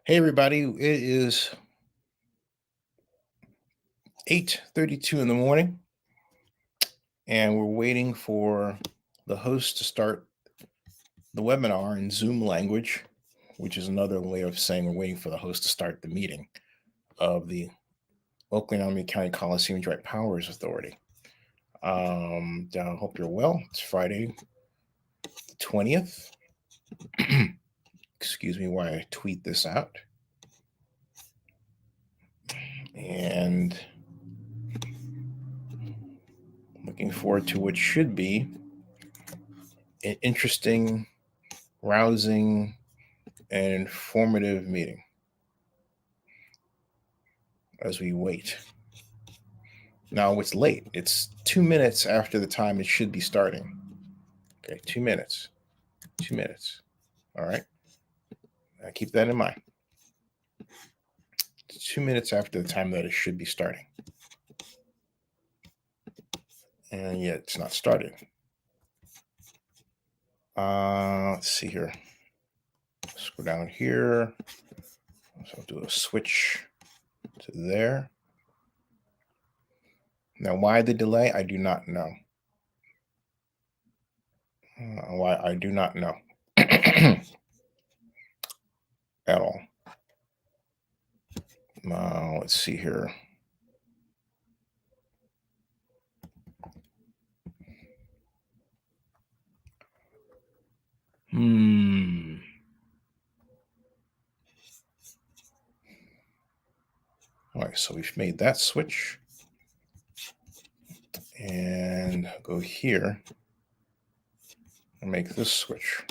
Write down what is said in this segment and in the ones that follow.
Hey everybody, it is 8:32 in the morning and we're waiting for the host to start the webinar in Zoom language, which is another way of saying we're waiting for the host to start the meeting of the Oakland-Alameda County Coliseum Joint Powers Authority. I hope you're well. It's Friday the 20th. Excuse me while I tweet this out. And looking forward to what should be an interesting, rousing, and informative meeting as we wait. Now it's late. It's 2 minutes after the time it should be starting. Okay, 2 minutes. 2 minutes. All right. Now keep that in mind. It's 2 minutes after the time that it should be starting. And yet it's not started. Let's see here. Let's go down here. So I'll do a switch to there. Now, why the delay? I do not know. Why? I do not know at all. Now, let's see here. All right, so we've made that switch. And go here and make this switch.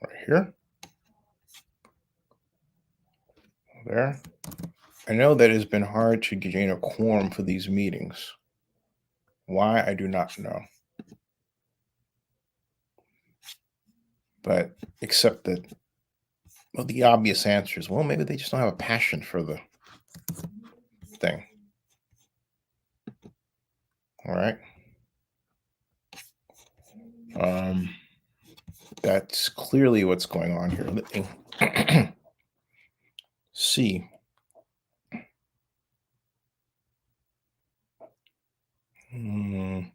Right here. There. I know that it's been hard to gain a quorum for these meetings. Why, I do not know. But except that, well, the obvious answer is, well, maybe they just don't have a passion for the thing. All right. That's clearly what's going on here. Let me see. Okay,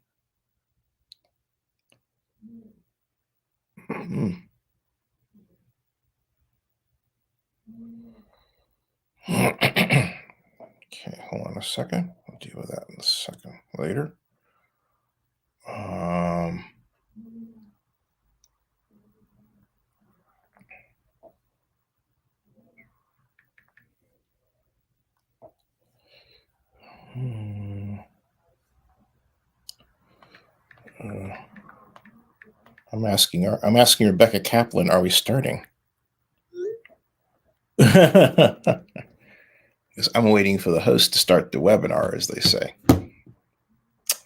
hold on a second. I'll deal with that in a second later. I'm asking Rebecca Kaplan, are we starting? Because I'm waiting for the host to start the webinar, as they say.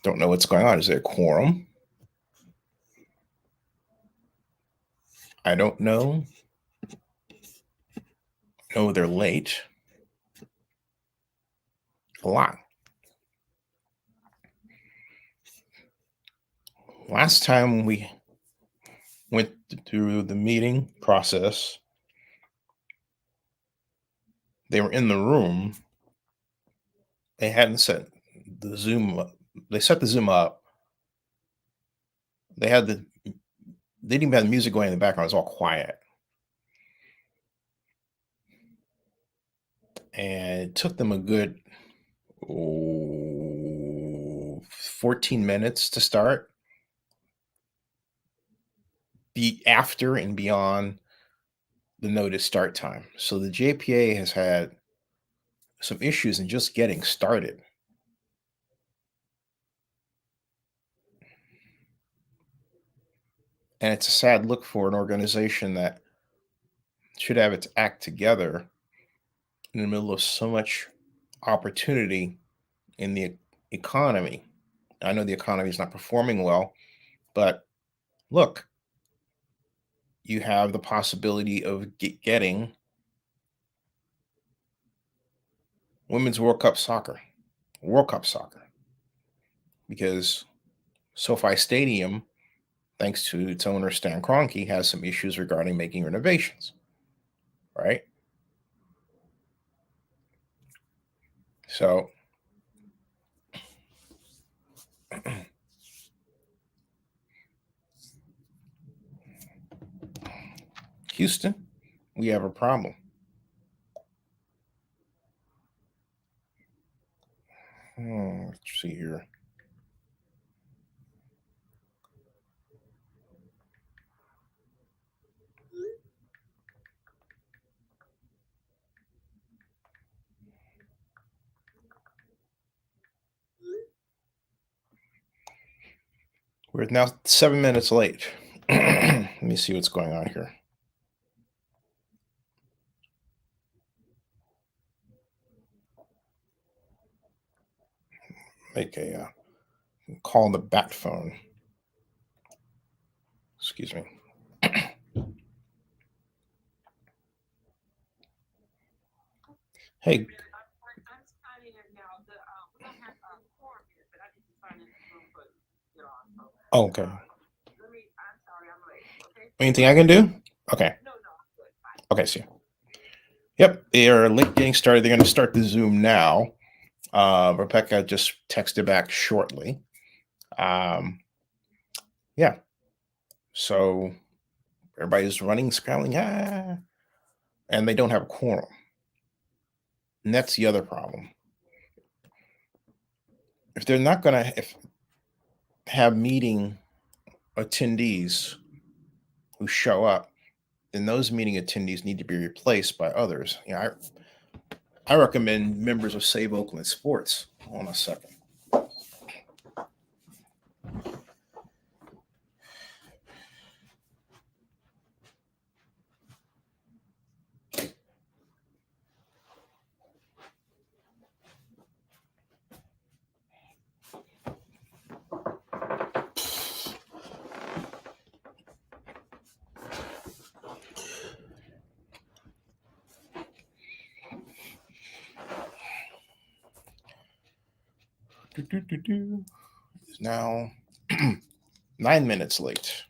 Don't know what's going on. Is there a quorum? I don't know. No, they're late. A lot. Last time we went through the meeting process, they were in the room. They hadn't set the Zoom up. They set the Zoom up. They didn't even have the music going in the background. It was all quiet. And it took them a good 14 minutes to start. Be after and beyond the notice start time. So the JPA has had some issues in just getting started. And it's a sad look for an organization that should have its act together in the middle of so much opportunity in the economy. I know the economy is not performing well, but look, you have the possibility of getting Women's World Cup soccer, because SoFi Stadium thanks to its owner, Stan Kroenke, has some issues regarding making renovations, right? So Houston, we have a problem. Let's see here. We're now 7 minutes late. Let me see what's going on here. Make a call on the bat phone. Excuse me. Hey. Oh, okay. Anything I can do? Okay. Okay, see. Yep, they are getting started. They're going to start the Zoom now. Rebecca just texted back shortly. Yeah. So everybody's running, scrambling, and they don't have a quorum. And that's the other problem. If they're not going to have meeting attendees who show up, then those meeting attendees need to be replaced by others. I recommend members of Save Oakland Sports. Hold on a second. It's now 9 minutes late.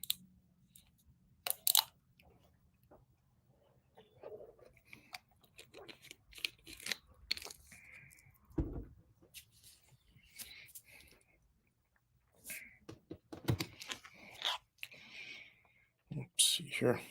Let's see here.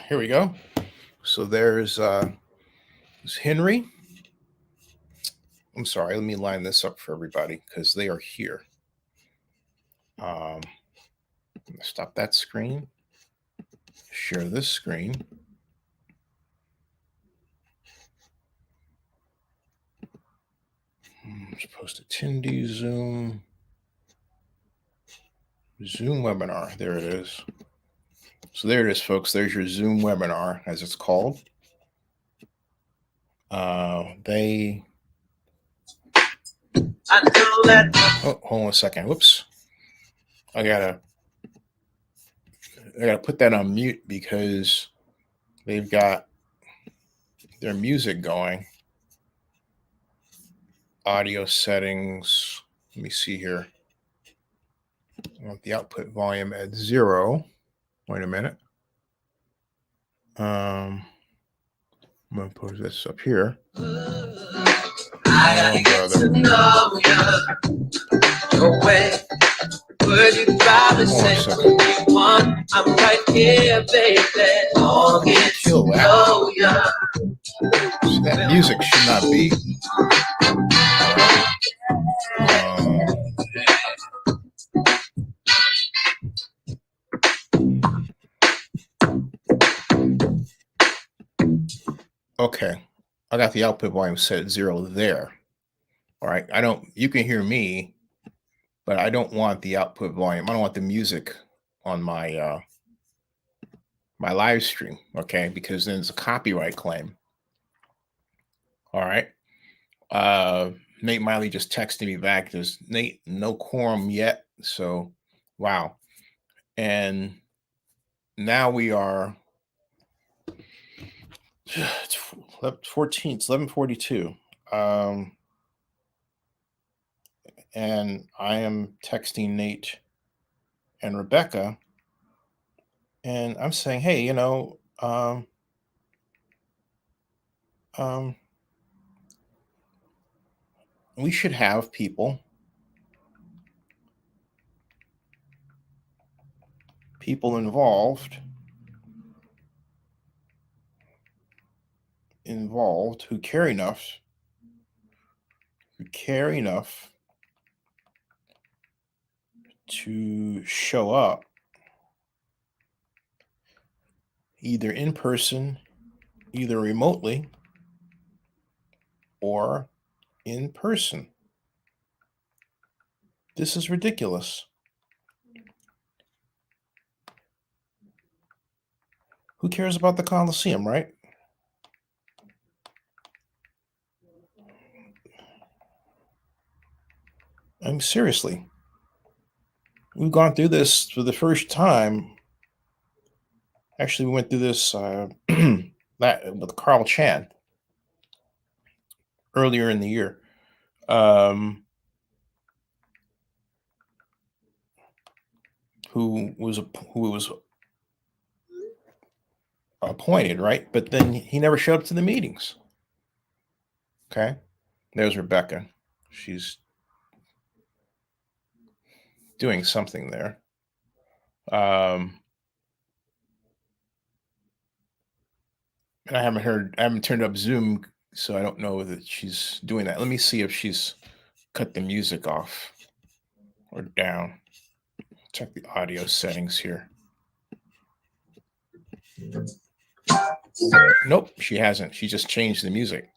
Here we go. So there's Henry. I'm sorry, let me line this up for everybody because they are here. Stop that screen. Share this screen. Post attendee Zoom. Zoom webinar. There it is. So there it is, folks. There's your Zoom webinar, as it's called. Oh, hold on a second. Whoops. I gotta put that on mute because they've got their music going. Audio settings. Let me see here. I want the output volume at 0. Wait a minute. I'm gonna put this up here. I gotta get to know you. Way. Would you probably say one? I'm right here, baby. I'll get to know you. So that music should not be. Okay, I got the output volume set at 0 there. All right. You can hear me, but I don't want the output volume. I don't want the music on my my live stream. Okay. Because then it's a copyright claim. All right. Nate Miley just texted me back. There's Nate, no quorum yet. So, wow. And now we are, it's 14, it's 11:42. And I am texting Nate and Rebecca, and I'm saying, hey, we should have people involved who care enough to show up either in person, either remotely, or in person. This is ridiculous. Who cares about the Coliseum, right? I mean, seriously. We've gone through this for the first time. Actually, we went through this that with Carl Chan earlier in the year. Who was appointed, right? But then he never showed up to the meetings. Okay, there's Rebecca. She's doing something there. And I haven't turned up Zoom, so I don't know that she's doing that. Let me see if she's cut the music off or down. Check the audio settings here. Nope, she hasn't. She just changed the music.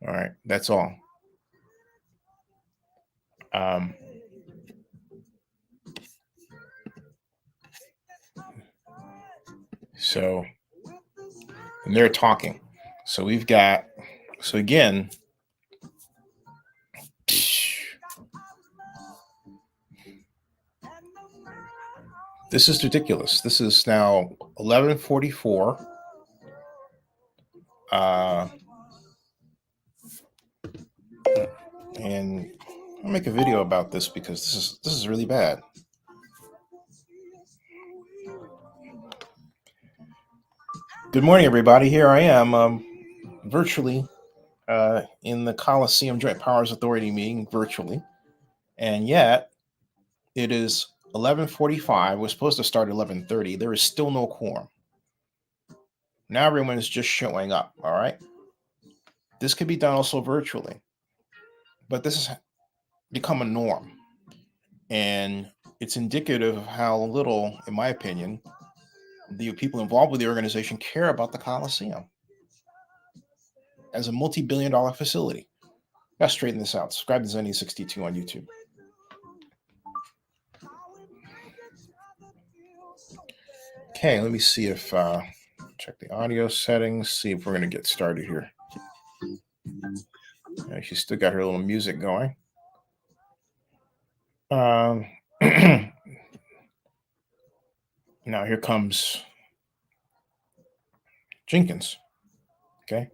All right, that's all. So, and they're talking. So we've got, so again, this is ridiculous. This is now 11:44. And I'll make a video about this because this is really bad. Good morning, everybody. Here I am, virtually in the Coliseum Joint Powers Authority meeting, virtually, and yet it is 11:45. We're supposed to start at 11:30. There is still no quorum. Now everyone is just showing up. All right. This could be done also virtually, but this has become a norm, and it's indicative of how little, in my opinion, the people involved with the organization care about the Coliseum as a multi-billion-dollar facility. Gotta straighten this out. Subscribe to Zenny62 on YouTube. Okay, let me see if check the audio settings. See if we're gonna get started here. She's still got her little music going. Now here comes Jenkins. Okay.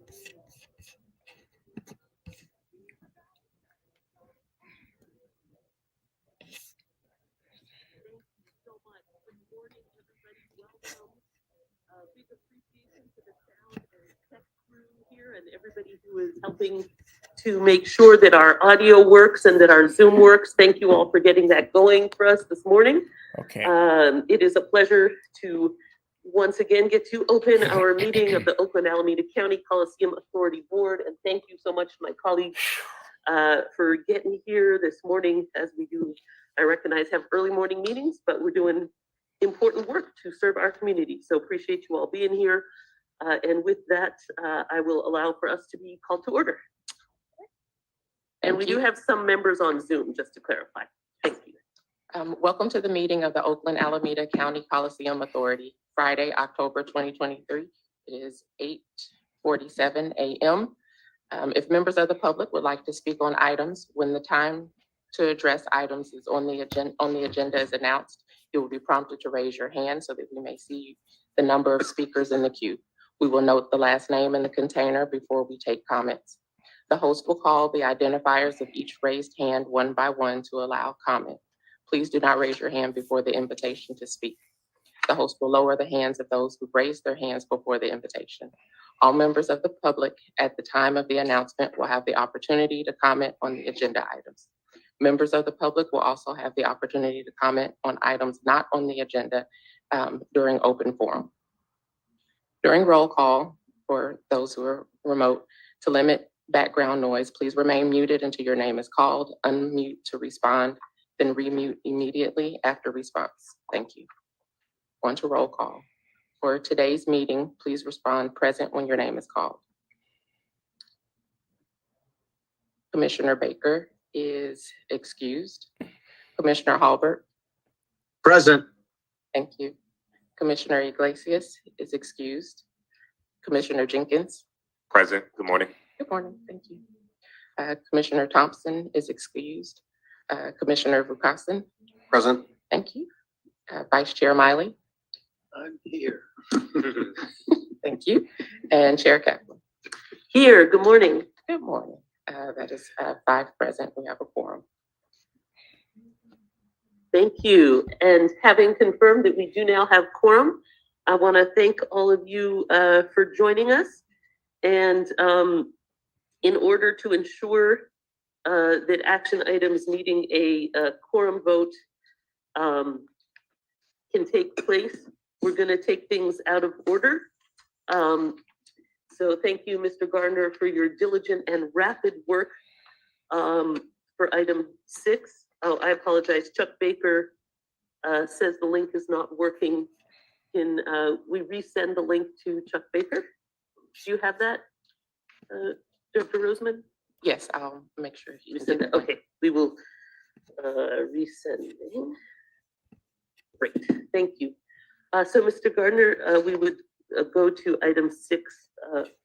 Big appreciation to the sound and tech crew here and everybody who is helping to make sure that our audio works and that our Zoom works. Thank you all for getting that going for us this morning. Okay. It is a pleasure to once again get to open our meeting of the Oakland-Alameda County Coliseum Authority Board. And thank you so much to my colleagues for getting here this morning. As we do, I recognize, have early morning meetings, but we're doing important work to serve our community. So appreciate you all being here. And with that, I will allow for us to be called to order. And And we do have some members on Zoom, just to clarify. Thank you. Welcome to the meeting of the Oakland-Alameda County Coliseum Authority, Friday, October 2023. It is 8:47 a.m. If members of the public would like to speak on items, when the time to address items is on the agenda is announced, you will be prompted to raise your hand so that we may see the number of speakers in the queue. We will note the last name in the container before we take comments. The host will call the identifiers of each raised hand one by one to allow comment. Please do not raise your hand before the invitation to speak. The host will lower the hands of those who raised their hands before the invitation. All members of the public at the time of the announcement will have the opportunity to comment on the agenda items. Members of the public will also have the opportunity to comment on items not on the agenda during open forum. During roll call, for those who are remote, to limit background noise, please remain muted until your name is called, unmute to respond, then remute immediately after response. Thank you. On to roll call. For today's meeting, please respond present when your name is called. Commissioner Baker is excused. Commissioner Halbert. Present. Thank you. Commissioner Iglesias is excused. Commissioner Jenkins. Present. Good morning. Good morning. Thank you. Commissioner Thompson is excused. Commissioner Vukasin. Present. Thank you. Vice Chair Miley. I'm here. Thank you. And Chair Kaplan. Here, good morning. Good morning. That is 5 present. We have a quorum. Thank you. And having confirmed that we do now have quorum, I want to thank all of you for joining us. And in order to ensure that action items needing a quorum vote can take place, we're going to take things out of order. So thank you, Mr. Gardner, for your diligent and rapid work for item 6. Oh, I apologize. Chuck Baker says the link is not working. Can we resend the link to Chuck Baker? Do you have that, Dr. Roseman? Yes, I'll make sure you Resend it. Okay, we will resend. Great, thank you. So, Mr. Gardner, we would go to item 6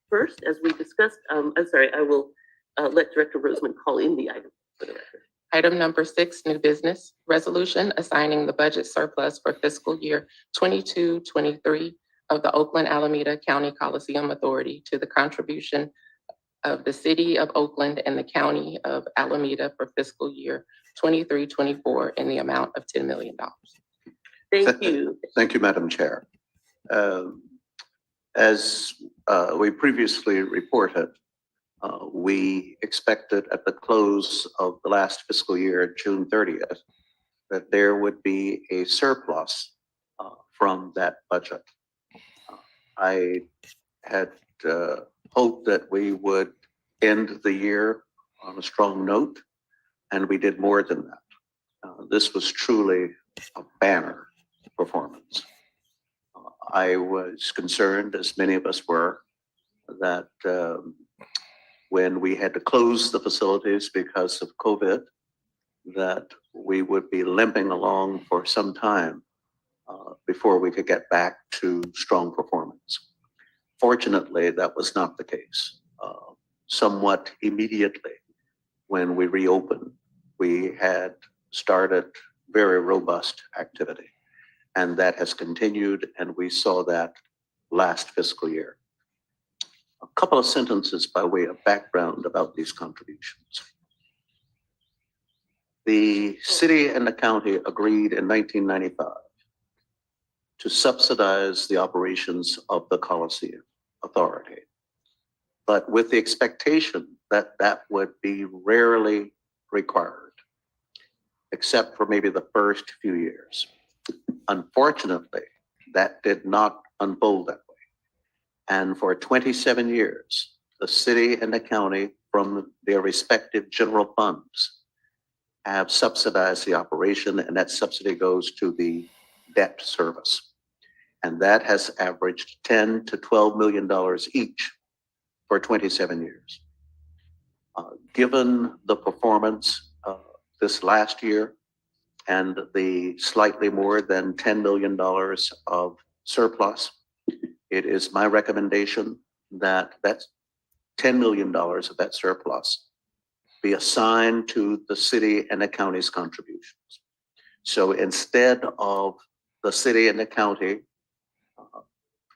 first, as we discussed. I'm sorry, I will let Director Roseman call in the item for the record. Item number 6, new business, resolution assigning the budget surplus for fiscal year 22-23 of the Oakland-Alameda County Coliseum Authority to the contribution of the City of Oakland and the County of Alameda for fiscal year 23-24 in the amount of $10 million. Thank you. Thank you, Madam Chair. As we previously reported, we expected at the close of the last fiscal year, June 30th, that there would be a surplus from that budget. I had hoped that we would end the year on a strong note, and we did more than that. This was truly a banner performance. I was concerned, as many of us were, that when we had to close the facilities because of COVID, that we would be limping along for some time before we could get back to strong performance. Fortunately, that was not the case. Somewhat immediately, when we reopened, we had started very robust activity, and that has continued, and we saw that last fiscal year. A couple of sentences by way of background about these contributions. The city and the county agreed in 1995 to subsidize the operations of the Coliseum Authority, but with the expectation that that would be rarely required, except for maybe the first few years. Unfortunately, that did not unfold that way. And for 27 years, the city and the county, from their respective general funds, have subsidized the operation, and that subsidy goes to the debt service. And that has averaged $10 to $12 million each for 27 years. given the performance this last year and the slightly more than $10 million of surplus, it is my recommendation that that's $10 million of that surplus be assigned to the city and the county's contributions. So instead of the city and the county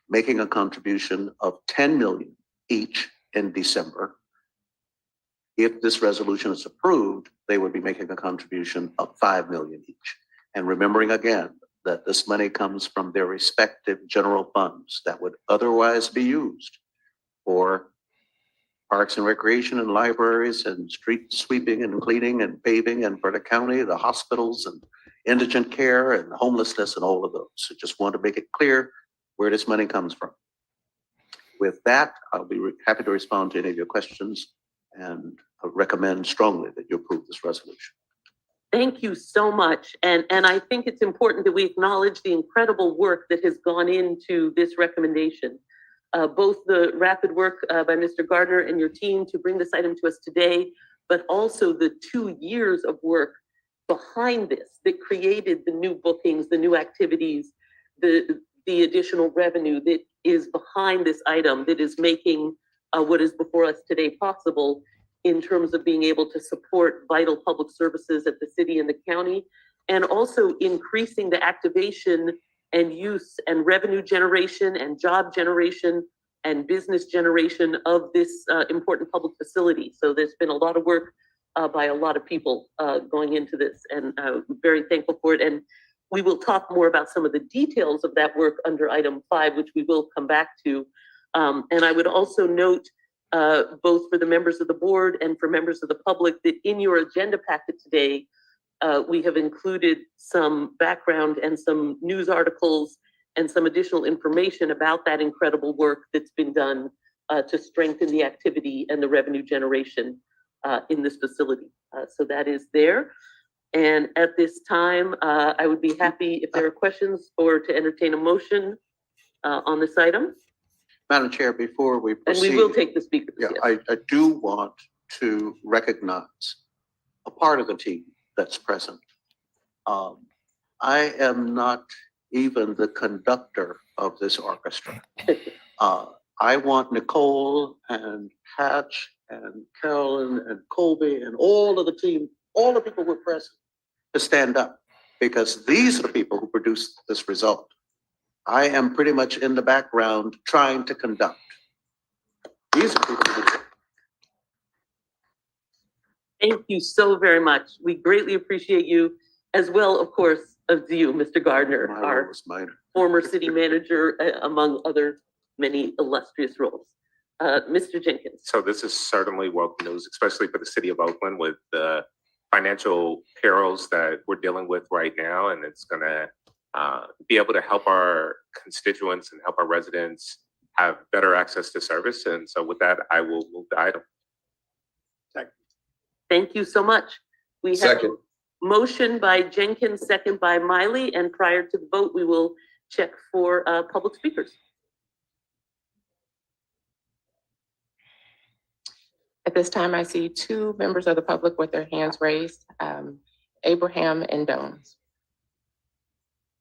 making a contribution of 10 million each in December, if this resolution is approved, they would be making a contribution of 5 million each. And remembering again that this money comes from their respective general funds that would otherwise be used for parks and recreation and libraries and street sweeping and cleaning and paving, and for the county, the hospitals and indigent care and homelessness and all of those. So just want to make it clear where this money comes from. With that, I'll be happy to respond to any of your questions, and I recommend strongly that you approve this resolution. Thank you so much. And I think it's important that we acknowledge the incredible work that has gone into this recommendation. Both the rapid work by Mr. Gardner and your team to bring this item to us today, but also the 2 years of work behind this that created the new bookings, the new activities, the additional revenue that is behind this item that is making what is before us today possible in terms of being able to support vital public services at the city and the county, and also increasing the activation and use and revenue generation and job generation and business generation of this important public facility. So there's been a lot of work by a lot of people going into this, and I'm very thankful for it. And we will talk more about some of the details of that work under item 5, which we will come back to. And I would also note, both for the members of the board and for members of the public, that in your agenda packet today, we have included some background and some news articles and some additional information about that incredible work that's been done to strengthen the activity and the revenue generation in this facility. So that is there. And at this time, I would be happy if there are questions or to entertain a motion on this item. Madam Chair, before we proceed. And we will take the speakers. Yeah, Yes. I do want to recognize a part of the team that's present. I am not even the conductor of this orchestra. I want Nicole and Hatch and Carolyn and Colby and all of the team, all the people who are present, to stand up, because these are the people who produced this result. I am pretty much in the background trying to conduct. These are people who do it. Thank you so very much. We greatly appreciate you, as well, of course, as you, Mr. Gardner, My our role was minor. former city manager, among other many illustrious roles. Mr. Jenkins. So this is certainly welcome news, especially for the city of Oakland with the financial perils that we're dealing with right now. And it's going to be able to help our constituents and help our residents have better access to service. And so with that, I will move the item. Thank you so much. We have Second. a motion by Jenkins, second by Miley, and prior to the vote, we will check for public speakers. At this time, I see 2 members of the public with their hands raised, Abraham and Dones.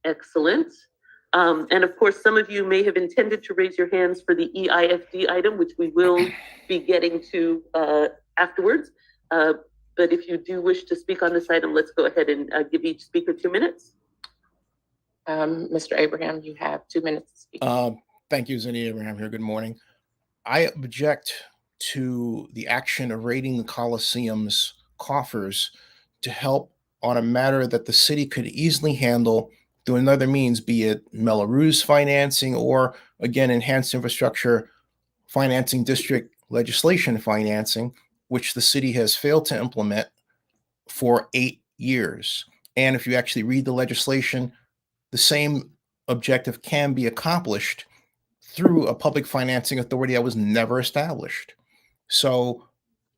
Excellent. And of course, some of you may have intended to raise your hands for the EIFD item, which we will be getting to afterwards. But if you do wish to speak on this item, let's go ahead and give each speaker 2 minutes. Mr. Abraham, you have 2 minutes to speak. Thank you, Zinni Abraham here. Good morning. I object to the action of raiding the Coliseum's coffers to help on a matter that the city could easily handle through another means, be it Melrose financing or, again, enhanced infrastructure financing district legislation financing, which the city has failed to implement for 8 years. And if you actually read the legislation, the same objective can be accomplished through a public financing authority that was never established. So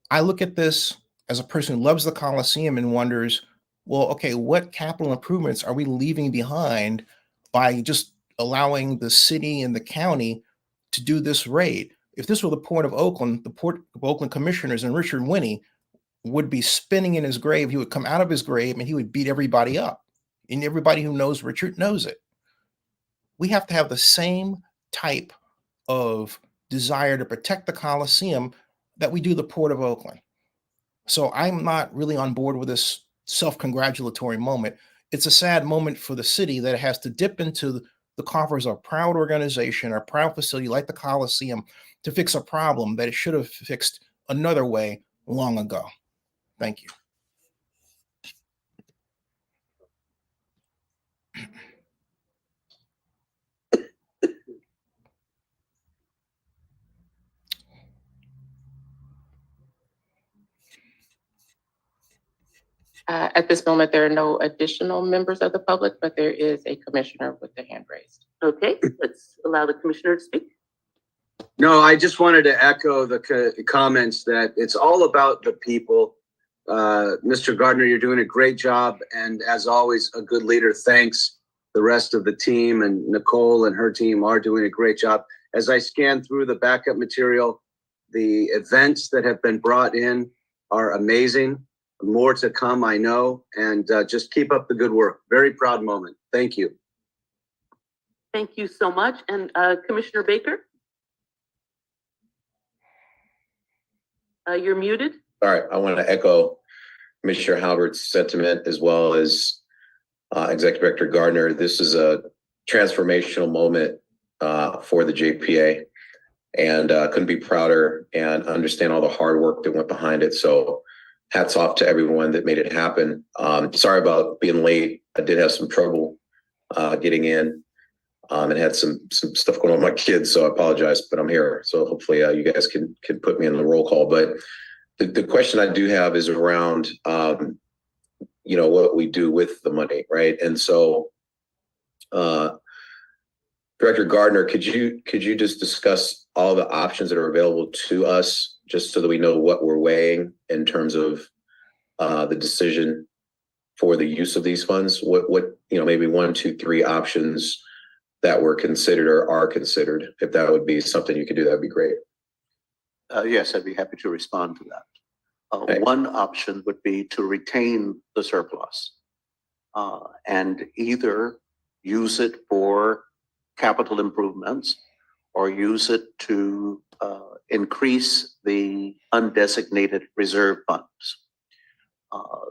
I look at this as a person who loves the Coliseum and wonders, well, okay, what capital improvements are we leaving behind by just allowing the city and the county to do this raid? If this were the Port of Oakland, the Port of Oakland commissioners and Richard Winnie would be spinning in his grave. He would come out of his grave and he would beat everybody up. And everybody who knows Richard knows it. We have to have the same type of desire to protect the Coliseum that we do the Port of Oakland. So I'm not really on board with this self-congratulatory moment. It's a sad moment for the city that it has to dip into the coffers of a proud organization or a proud facility like the Coliseum to fix a problem that it should have fixed another way long ago. Thank you. At this moment, there are no additional members of the public, but there is a commissioner with the hand raised. Okay, let's allow the commissioner to speak. No, I just wanted to echo the comments that it's all about the people. Mr. Gardner, you're doing a great job. And as always, a good leader. Thanks. The rest of the team and Nicole and her team are doing a great job. As I scan through the backup material, the events that have been brought in are amazing. More to come, I know. And just keep up the good work. Very proud moment. Thank you. Thank you so much. And Commissioner Baker? You're muted. All right, I want to echo Commissioner Halbert's sentiment as well as Executive Director Gardner. This is a transformational moment for the JPA, and couldn't be prouder and understand all the hard work that went behind it. So hats off to everyone that made it happen. Sorry about being late. I did have some trouble getting in and had some stuff going on with my kids, so I apologize, but I'm here. So hopefully you guys can put me in the roll call. But the question I do have is around, what we do with the money, right? And so, Director Gardner, could you just discuss all the options that are available to us, just so that we know what we're weighing in terms of the decision for the use of these funds? What maybe 1, 2, 3 options that were considered or are considered. If that would be something you could do, that'd be great. Yes, I'd be happy to respond to that. One option would be to retain the surplus and either use it for capital improvements or use it to increase the undesignated reserve funds.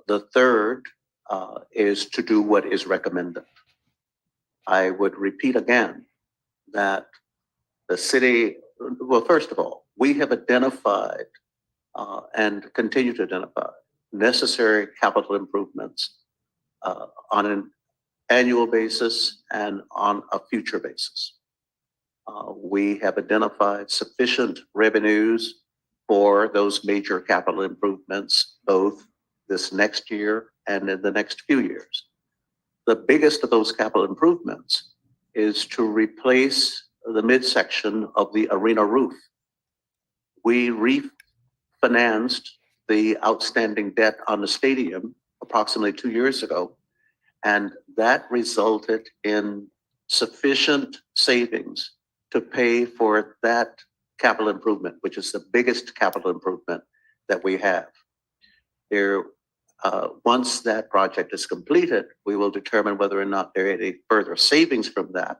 The third is to do what is recommended. I would repeat again that the city, well, first of all, we have identified and continue to identify necessary capital improvements on an annual basis and on a future basis. We have identified sufficient revenues for those major capital improvements, both this next year and in the next few years. The biggest of those capital improvements is to replace the midsection of the arena roof. We refinanced the outstanding debt on the stadium approximately 2 years ago, and that resulted in sufficient savings to pay for that capital improvement, which is the biggest capital improvement that we have. Once that project is completed, we will determine whether or not there are any further savings from that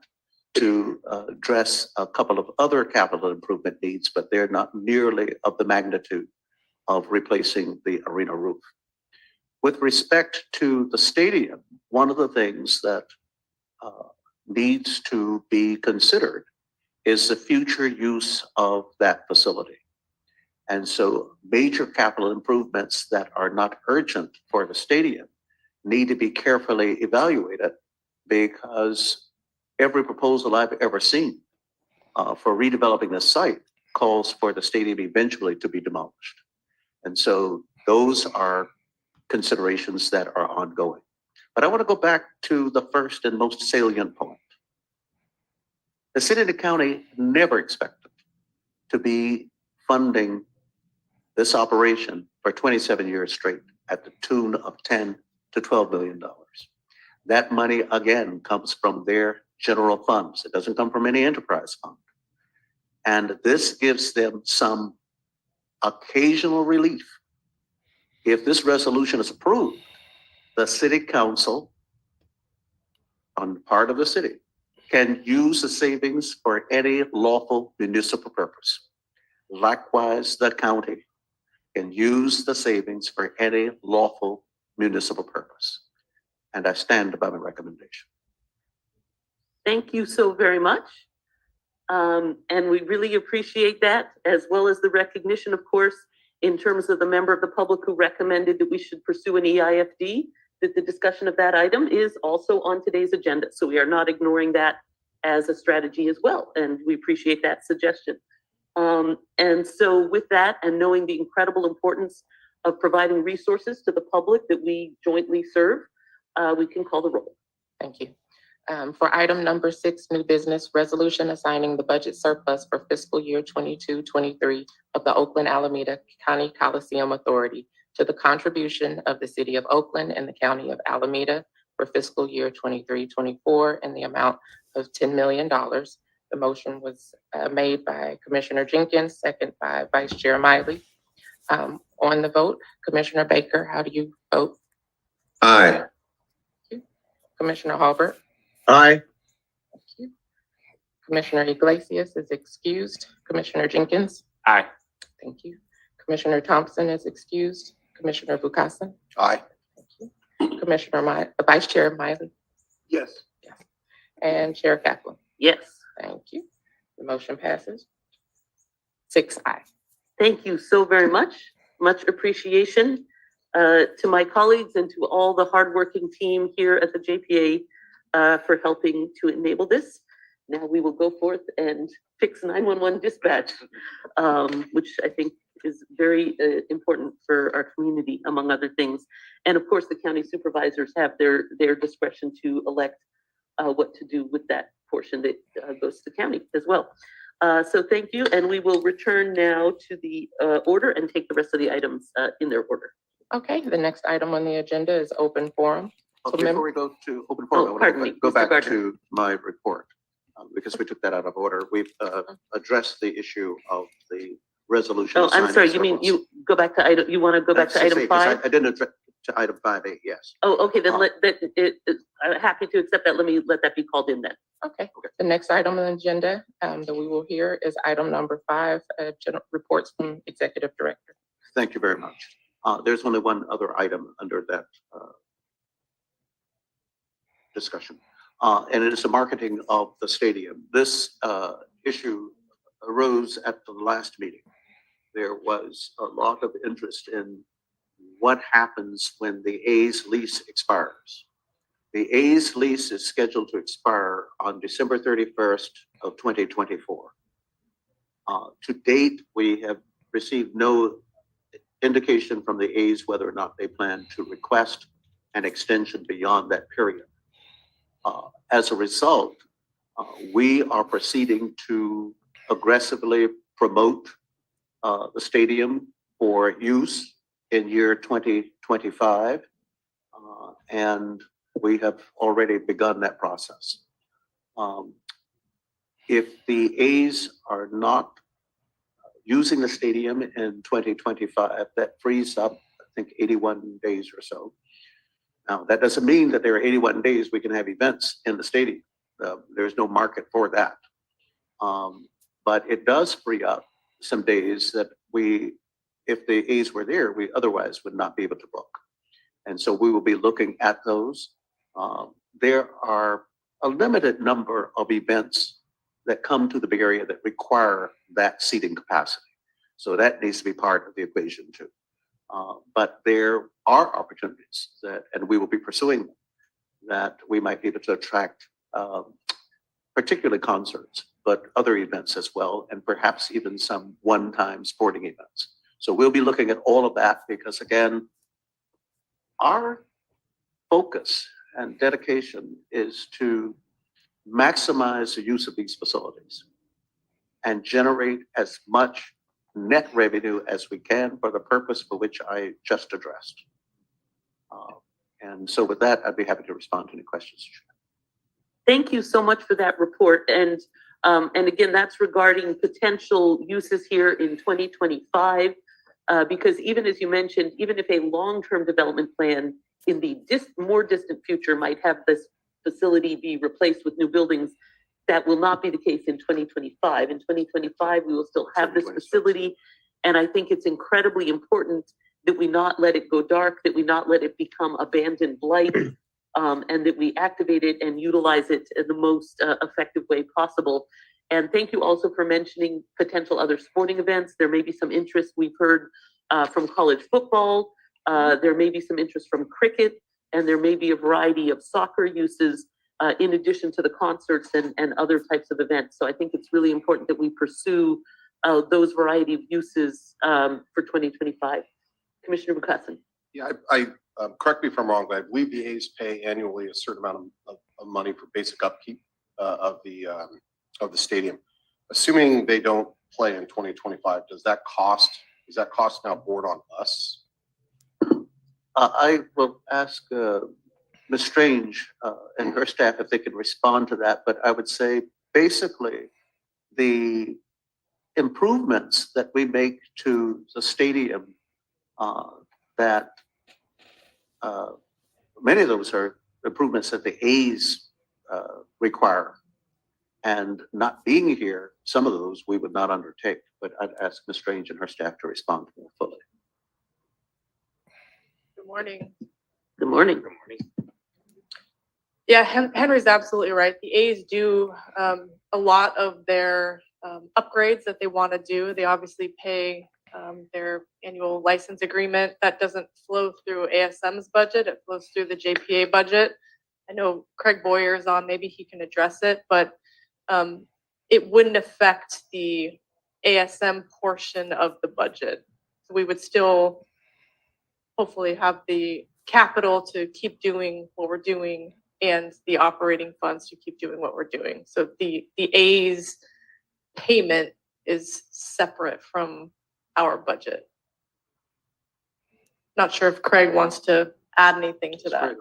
to address a couple of other capital improvement needs, but they're not nearly of the magnitude of replacing the arena roof. With respect to the stadium, one of the things that needs to be considered is the future use of that facility. And so major capital improvements that are not urgent for the stadium need to be carefully evaluated, because every proposal I've ever seen for redeveloping the site calls for the stadium eventually to be demolished. And so those are considerations that are ongoing. But I want to go back to the first and most salient point. The city and the county never expected to be funding this operation for 27 years straight at the tune of $10 to $12 billion. That money, again, comes from their general funds. It doesn't come from any enterprise fund. And this gives them some occasional relief If this resolution is approved, the city council on the part of the city can use the savings for any lawful municipal purpose. Likewise, the county can use the savings for any lawful municipal purpose. And I stand by my recommendation. Thank you so very much. And we really appreciate that, as well as the recognition, of course, in terms of the member of the public who recommended that we should pursue an EIFD, that the discussion of that item is also on today's agenda. So we are not ignoring that as a strategy as well. And we appreciate that suggestion. And so with that, and knowing the incredible importance of providing resources to the public that we jointly serve, we can call the roll. Thank you. For item number 6, new business resolution assigning the budget surplus for fiscal year 22-23 of the Oakland-Alameda County Coliseum Authority to the contribution of the city of Oakland and the county of Alameda for fiscal year 23-24 in the amount of $10 million. The motion was made by Commissioner Jenkins, second by Vice Chair Miley. On the vote, Commissioner Baker, how do you vote? Aye. Commissioner Halbert? Aye. Thank you. Commissioner Iglesias is excused. Commissioner Jenkins? Aye. Thank you. Commissioner Thompson is excused. Commissioner Vukasin? Aye. Thank you. Commissioner Vice Chair Miley? Yes. And Chair Kaplan? Yes. Thank you. The motion passes. 6 ayes. Thank you so very much. Much appreciation to my colleagues and to all the hardworking team here at the JPA for helping to enable this. Now we will go forth and fix 911 dispatch, which I think is very important for our community, among other things. And of course, the county supervisors have their discretion to elect what to do with that portion that goes to the county as well. So thank you, and we will return now to the order and take the rest of the items in their order. Okay, the next item on the agenda is open forum. Okay, So before we go to open forum, I want pardon to me, go Mr. back Gardner. to my report because we took that out of order. We've addressed the issue of the resolution. Oh, I'm assigning sorry, you mean surplus. you go back to item, you want to go back That's to item say, 'cause 5? I didn't address to item 5A, yes. Oh, okay, then I'm happy to accept that. Let me let that be called in then. Okay, the next item on the agenda that we will hear is item number 5, general reports from Executive Director. Thank you very much. There's only one other item under that discussion, and it is the marketing of the stadium. This issue arose at the last meeting. There was a lot of interest in what happens when the A's lease expires. The A's lease is scheduled to expire on December 31st of 2024. To date, we have received no indication from the A's whether or not they plan to request an extension beyond that period. As a result, we are proceeding to aggressively promote the stadium for use in year 2025, and we have already begun that process. If the A's are not using the stadium in 2025, that frees up, I think, 81 days or so. Now, that doesn't mean that there are 81 days we can have events in the stadium. There's no market for that. But it does free up some days that if the A's were there, we otherwise would not be able to book. And so we will be looking at those. There are a limited number of events that come to the Bay Area that require that seating capacity. So that needs to be part of the equation too. But there are opportunities and we will be pursuing them, that we might be able to attract particularly concerts, but other events as well, and perhaps even some one-time sporting events. So we'll be looking at all of that because, again, our focus and dedication is to maximize the use of these facilities and generate as much net revenue as we can for the purpose for which I just addressed. And so with that, I'd be happy to respond to any questions. Thank you so much for that report. And again, that's regarding potential uses here in 2025. because even as you mentioned, even if a long-term development plan in the more distant future might have this facility be replaced with new buildings, that will not be the case in 2025. In 2025, we will still have this facility. And I think it's incredibly important that we not let it go dark, that we not let it become abandoned blight, and that we activate it and utilize it in the most effective way possible. And thank you also for mentioning potential other sporting events. There may be some interest. We've heard from college football. There may be some interest from cricket, and there may be a variety of soccer uses in addition to the concerts and other types of events. So I think it's really important that we pursue those variety of uses for 2025. Commissioner Bukhasan. Yeah, correct me if I'm wrong, but I believe the A's pay annually a certain amount of money for basic upkeep of the stadium. Assuming they don't play in 2025, is that cost now borne on us? I will ask Ms. Strange and her staff if they could respond to that, but I would say basically the improvements that we make to the stadium, that many of those are improvements that the A's require. And not being here, some of those we would not undertake, but I'd ask Ms. Strange and her staff to respond more fully. Good morning. Good morning. Good morning. Yeah, Henry's absolutely right. The A's do a lot of their upgrades that they want to do. They obviously pay their annual license agreement. That doesn't flow through ASM's budget. It flows through the JPA budget. I know Craig Boyer's on, maybe he can address it, but it wouldn't affect the ASM portion of the budget. So we would still hopefully have the capital to keep doing what we're doing and the operating funds to keep doing what we're doing. So the A's payment is separate from our budget. Not sure if Craig wants to add anything to that.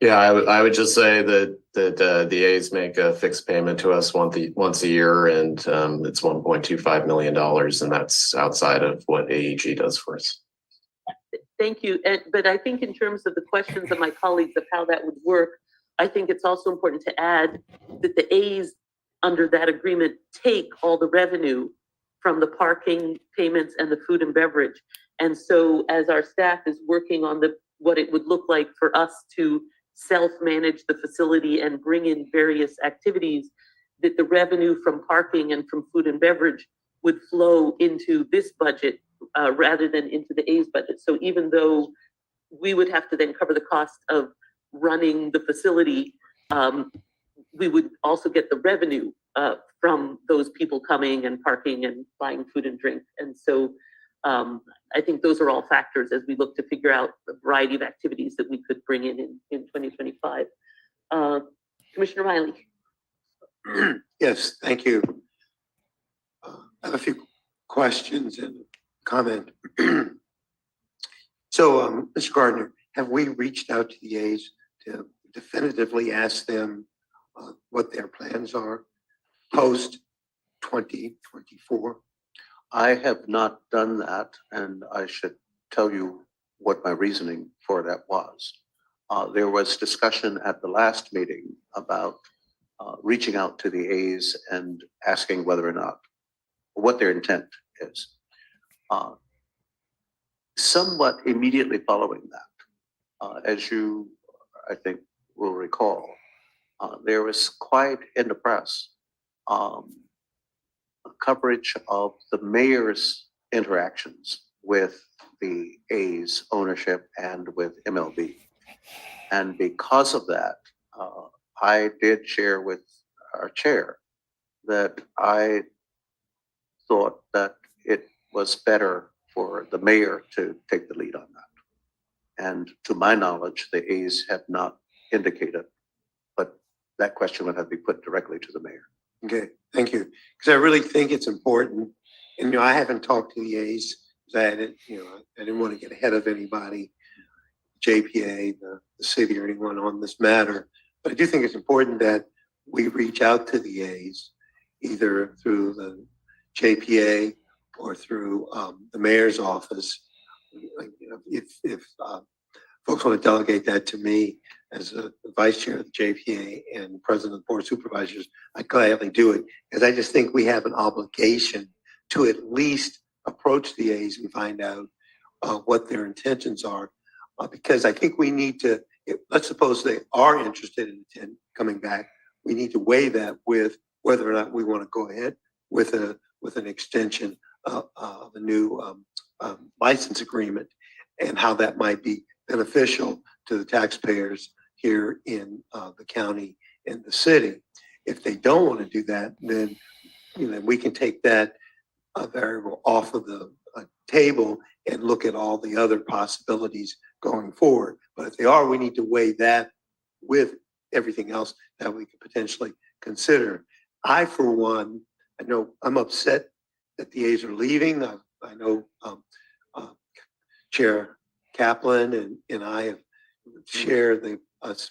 Yeah, I would just say that the A's make a fixed payment to us once a year, and it's $1.25 million, and that's outside of what AEG does for us. Thank you. But I think in terms of the questions of my colleagues of how that would work, I think it's also important to add that the A's under that agreement take all the revenue from the parking payments and the food and beverage. And so as our staff is working on what it would look like for us to self-manage the facility and bring in various activities, that the revenue from parking and from food and beverage would flow into this budget rather than into the A's budget. So even though we would have to then cover the cost of running the facility, we would also get the revenue from those people coming and parking and buying food and drink. And so I think those are all factors as we look to figure out the variety of activities that we could bring in 2025. Commissioner Riley. Yes, thank you. I have a few questions and comment. So, Mr. Gardner, have we reached out to the A's to definitively ask them what their plans are post 2024? I have not done that, and I should tell you what my reasoning for that was. There was discussion at the last meeting about reaching out to the A's and asking whether or not, what their intent is. Somewhat immediately following that, as you, I think, will recall, there was quite in the press coverage of the mayor's interactions with the A's ownership and with MLB. And because of that, I did share with our chair that I thought that it was better for the mayor to take the lead on that. And to my knowledge, the A's have not indicated, but that question would have to be put directly to the mayor. Okay, thank you. Because I really think it's important. And, I haven't talked to the A's because I didn't want to get ahead of anybody, JPA, the city, or anyone on this matter. But I do think it's important that we reach out to the A's either through the JPA or through the mayor's office. If folks want to delegate that to me as the vice chair of the JPA and president of the board of supervisors, I'd gladly do it, because I just think we have an obligation to at least approach the A's and find out what their intentions are, because I think we need to, let's suppose they are interested in coming back, we need to weigh that with whether or not we want to go ahead with an extension of a new license agreement, and how that might be beneficial to the taxpayers here in the county and the city. If they don't want to do that, then we can take that variable off of the table and look at all the other possibilities going forward. But if they are, we need to weigh that with everything else that we could potentially consider. I, for one, I know I'm upset that the A's are leaving. I know Chair Kaplan and I have shared the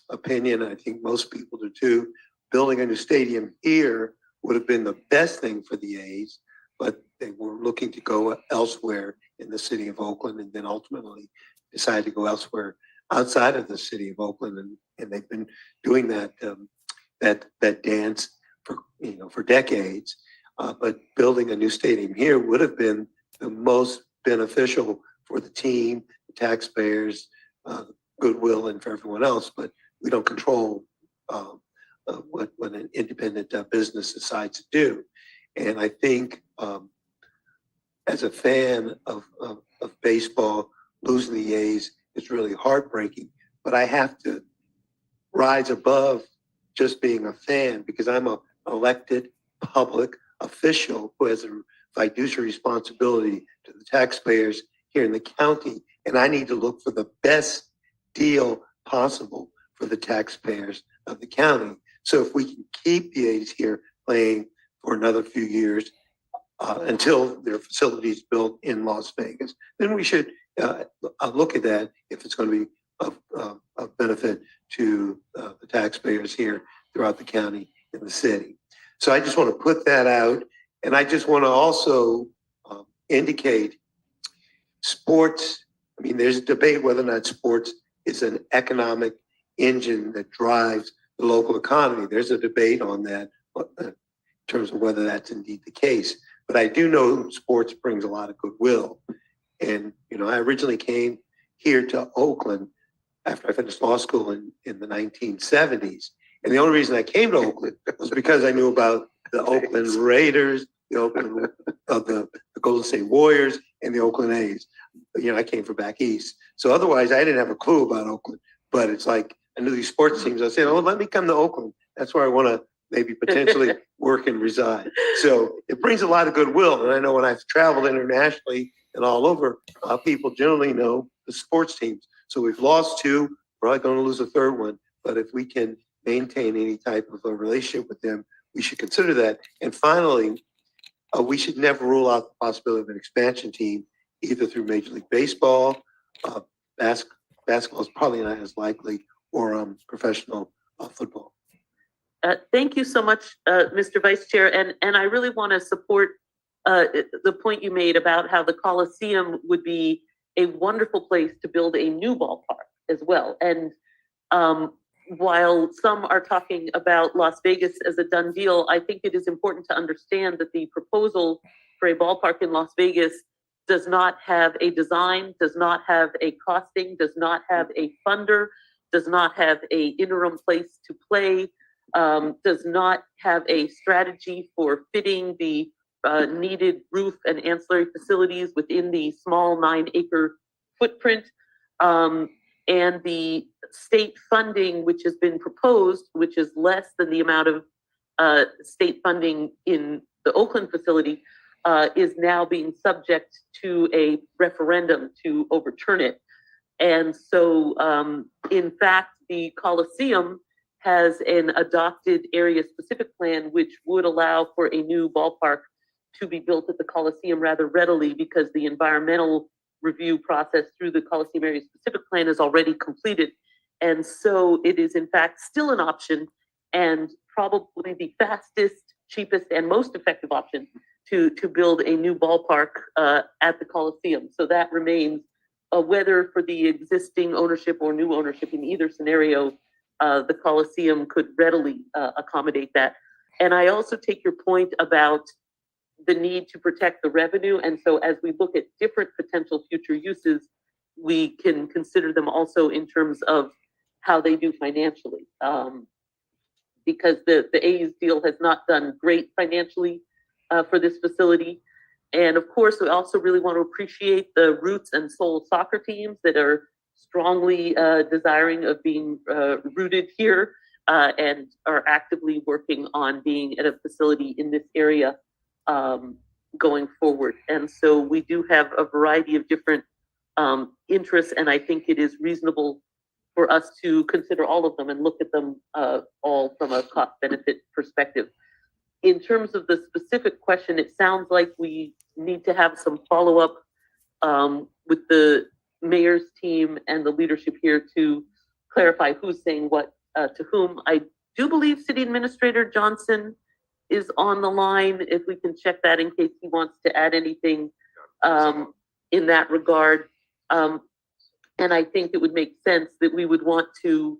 opinion. I think most people do too. Building a new stadium here would have been the best thing for the A's, but they were looking to go elsewhere in the city of Oakland, and then ultimately decided to go elsewhere outside of the city of Oakland, and they've been doing that that dance for decades. But building a new stadium here would have been the most beneficial for the team, the taxpayers, goodwill, and for everyone else. But we don't control what an independent business decides to do. And I think as a fan of baseball, losing the A's is really heartbreaking. But I have to rise above just being a fan, because I'm an elected public official who has a fiduciary responsibility to the taxpayers here in the county. And I need to look for the best deal possible for the taxpayers of the county. So if we can keep the A's here playing for another few years until their facility is built in Las Vegas, then we should look at that if it's going to be of benefit to the taxpayers here throughout the county and the city. So I just want to put that out. And I just want to also indicate sports. I mean, there's a debate whether or not sports is an economic engine that drives the local economy. There's a debate on that in terms of whether that's indeed the case. But I do know sports brings a lot of goodwill. And, I originally came here to Oakland after I finished law school in the 1970s. And the only reason I came to Oakland was because I knew about the Oakland Raiders, the Golden State Warriors, and the Oakland A's. I came from back east. So otherwise, I didn't have a clue about Oakland. But it's like I knew these sports teams. I said, let me come to Oakland. That's where I want to maybe potentially work and reside. So it brings a lot of goodwill. And I know when I've traveled internationally and all over, people generally know the sports teams. So we've lost two. We're probably going to lose a third one. But if we can maintain any type of a relationship with them, we should consider that. And finally, we should never rule out the possibility of an expansion team, either through Major League Baseball, basketball is probably not as likely, or professional football. Thank you so much, Mr. Vice Chair. And I really want to support the point you made about how the Coliseum would be a wonderful place to build a new ballpark as well. And while some are talking about Las Vegas as a done deal, I think it is important to understand that the proposal for a ballpark in Las Vegas does not have a design, does not have a costing, does not have a funder, does not have a interim place to play, does not have a strategy for fitting the needed roof and ancillary facilities within the small 9-acre footprint. And the state funding, which has been proposed, which is less than the amount of state funding in the Oakland facility, is now being subject to a referendum to overturn it. And so, in fact, the Coliseum has an adopted area-specific plan, which would allow for a new ballpark to be built at the Coliseum rather readily, because the environmental review process through the Coliseum area-specific plan is already completed. And so it is, in fact, still an option, and probably the fastest, cheapest and most effective option to build a new ballpark at the Coliseum. So that remains whether for the existing ownership or new ownership. In either scenario, the Coliseum could readily accommodate that. And I also take your point about the need to protect the revenue. And so as we look at different potential future uses, we can consider them also in terms of how they do financially. Because the A's deal has not done great financially for this facility. And of course, we also really want to appreciate the Roots and Soul soccer teams that are strongly desiring of being rooted here and are actively working on being at a facility in this area going forward. And so we do have a variety of different interests, and I think it is reasonable for us to consider all of them and look at them all from a cost-benefit perspective. In terms of the specific question, it sounds like we need to have some follow-up with the mayor's team and the leadership here to clarify who's saying what to whom. I do believe City Administrator Johnson is on the line, if we can check that in case he wants to add anything in that regard. And I think it would make sense that we would want to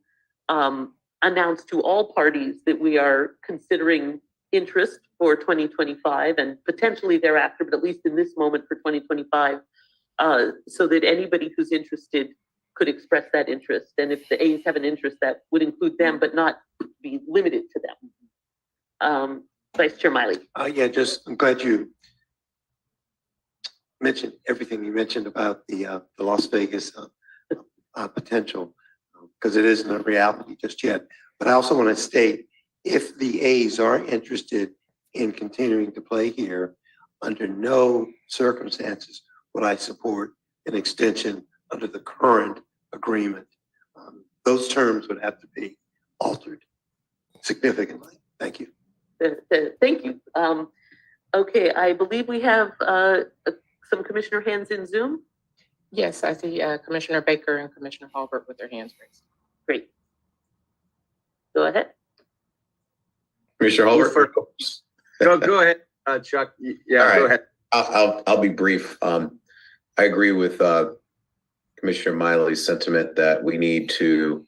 announce to all parties that we are considering interest for 2025 and potentially thereafter, but at least in this moment for 2025, so that anybody who's interested could express that interest. And if the A's have an interest, that would include them, but not be limited to them. Vice Chair Miley. Yeah, I'm glad you mentioned everything you mentioned about the Las Vegas potential, because it isn't a reality just yet. But I also want to state, if the A's are interested in continuing to play here, under no circumstances would I support an extension under the current agreement. Those terms would have to be altered significantly. Thank you. Thank you. Okay, I believe we have some commissioner hands in Zoom. Yes, I see Commissioner Baker and Commissioner Halbert with their hands raised. Great. Go ahead. Commissioner Holbert? Go ahead, Chuck. Yeah, All right. go ahead. I'll be brief. I agree with Commissioner Miley's sentiment that we need to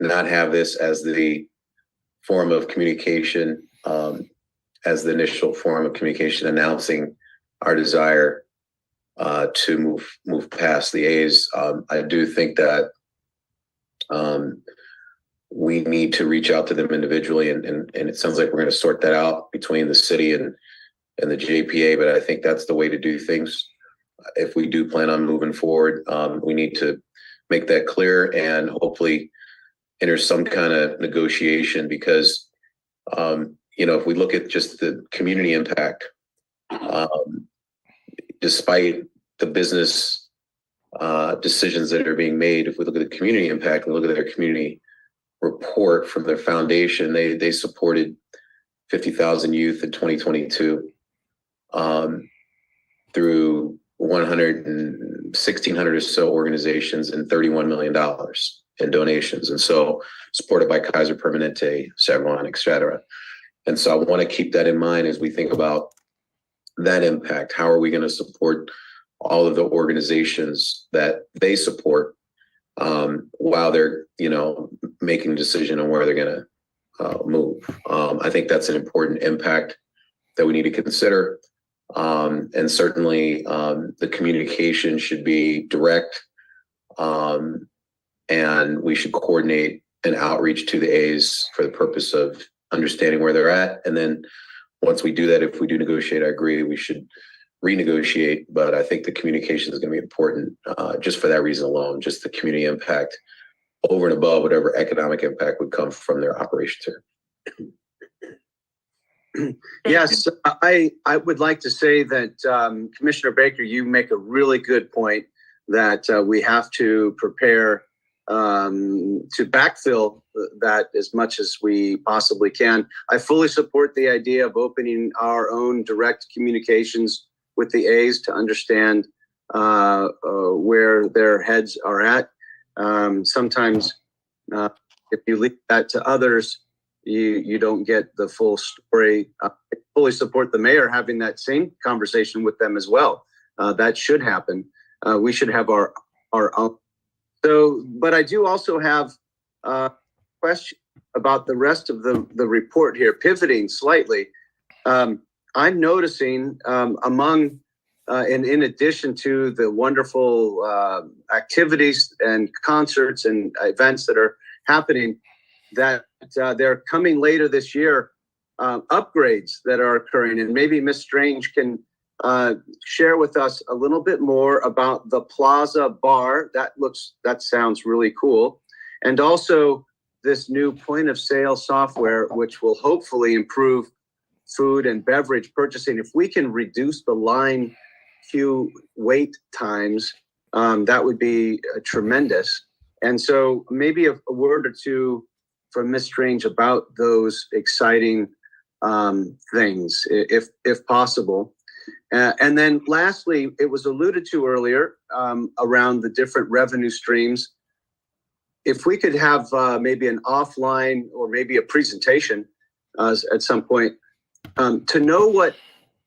not have this as the form of communication, as the initial form of communication announcing our desire to move past the A's. I do think that we need to reach out to them individually, and it sounds like we're going to sort that out between the city and the JPA, but I think that's the way to do things. If we do plan on moving forward, we need to make that clear and hopefully enter some kind of negotiation, because if we look at just the community impact, despite the business decisions that are being made, if we look at the community impact and look at their community report from their foundation, they supported 50,000 youth in 2022 through 1,600 or so organizations and $31 million in donations. And so supported by Kaiser Permanente, Chevron, et cetera. And so I want to keep that in mind as we think about that impact. How are we going to support all of the organizations that they support while they're, making a decision on where they're going to move? I think that's an important impact that we need to consider. And certainly the communication should be direct, and we should coordinate an outreach to the A's for the purpose of understanding where they're at. And then once we do that, if we do negotiate, I agree, we should renegotiate. But I think the communication is going to be important just for that reason alone, just the community impact over and above whatever economic impact would come from their operations here. Yes, I would like to say that Commissioner Baker, you make a really good point that we have to prepare to backfill that as much as we possibly can. I fully support the idea of opening our own direct communications with the A's to understand where their heads are at. Sometimes if you leave that to others, you don't get the full story. I fully support the mayor having that same conversation with them as well. That should happen. We should have our own. So, but I do also have a question about the rest of the report here, pivoting slightly. I'm noticing among, and in addition to the wonderful activities and concerts and events that are happening, that they're coming later this year, upgrades that are occurring. And maybe Ms. Strange can share with us a little bit more about the Plaza Bar. That sounds really cool. And also this new point of sale software, which will hopefully improve food and beverage purchasing. If we can reduce the line queue wait times, that would be tremendous. And so maybe a word or two from Ms. Strange about those exciting things, if possible. And then lastly, it was alluded to earlier around the different revenue streams. If we could have maybe an offline or maybe a presentation at some point to know what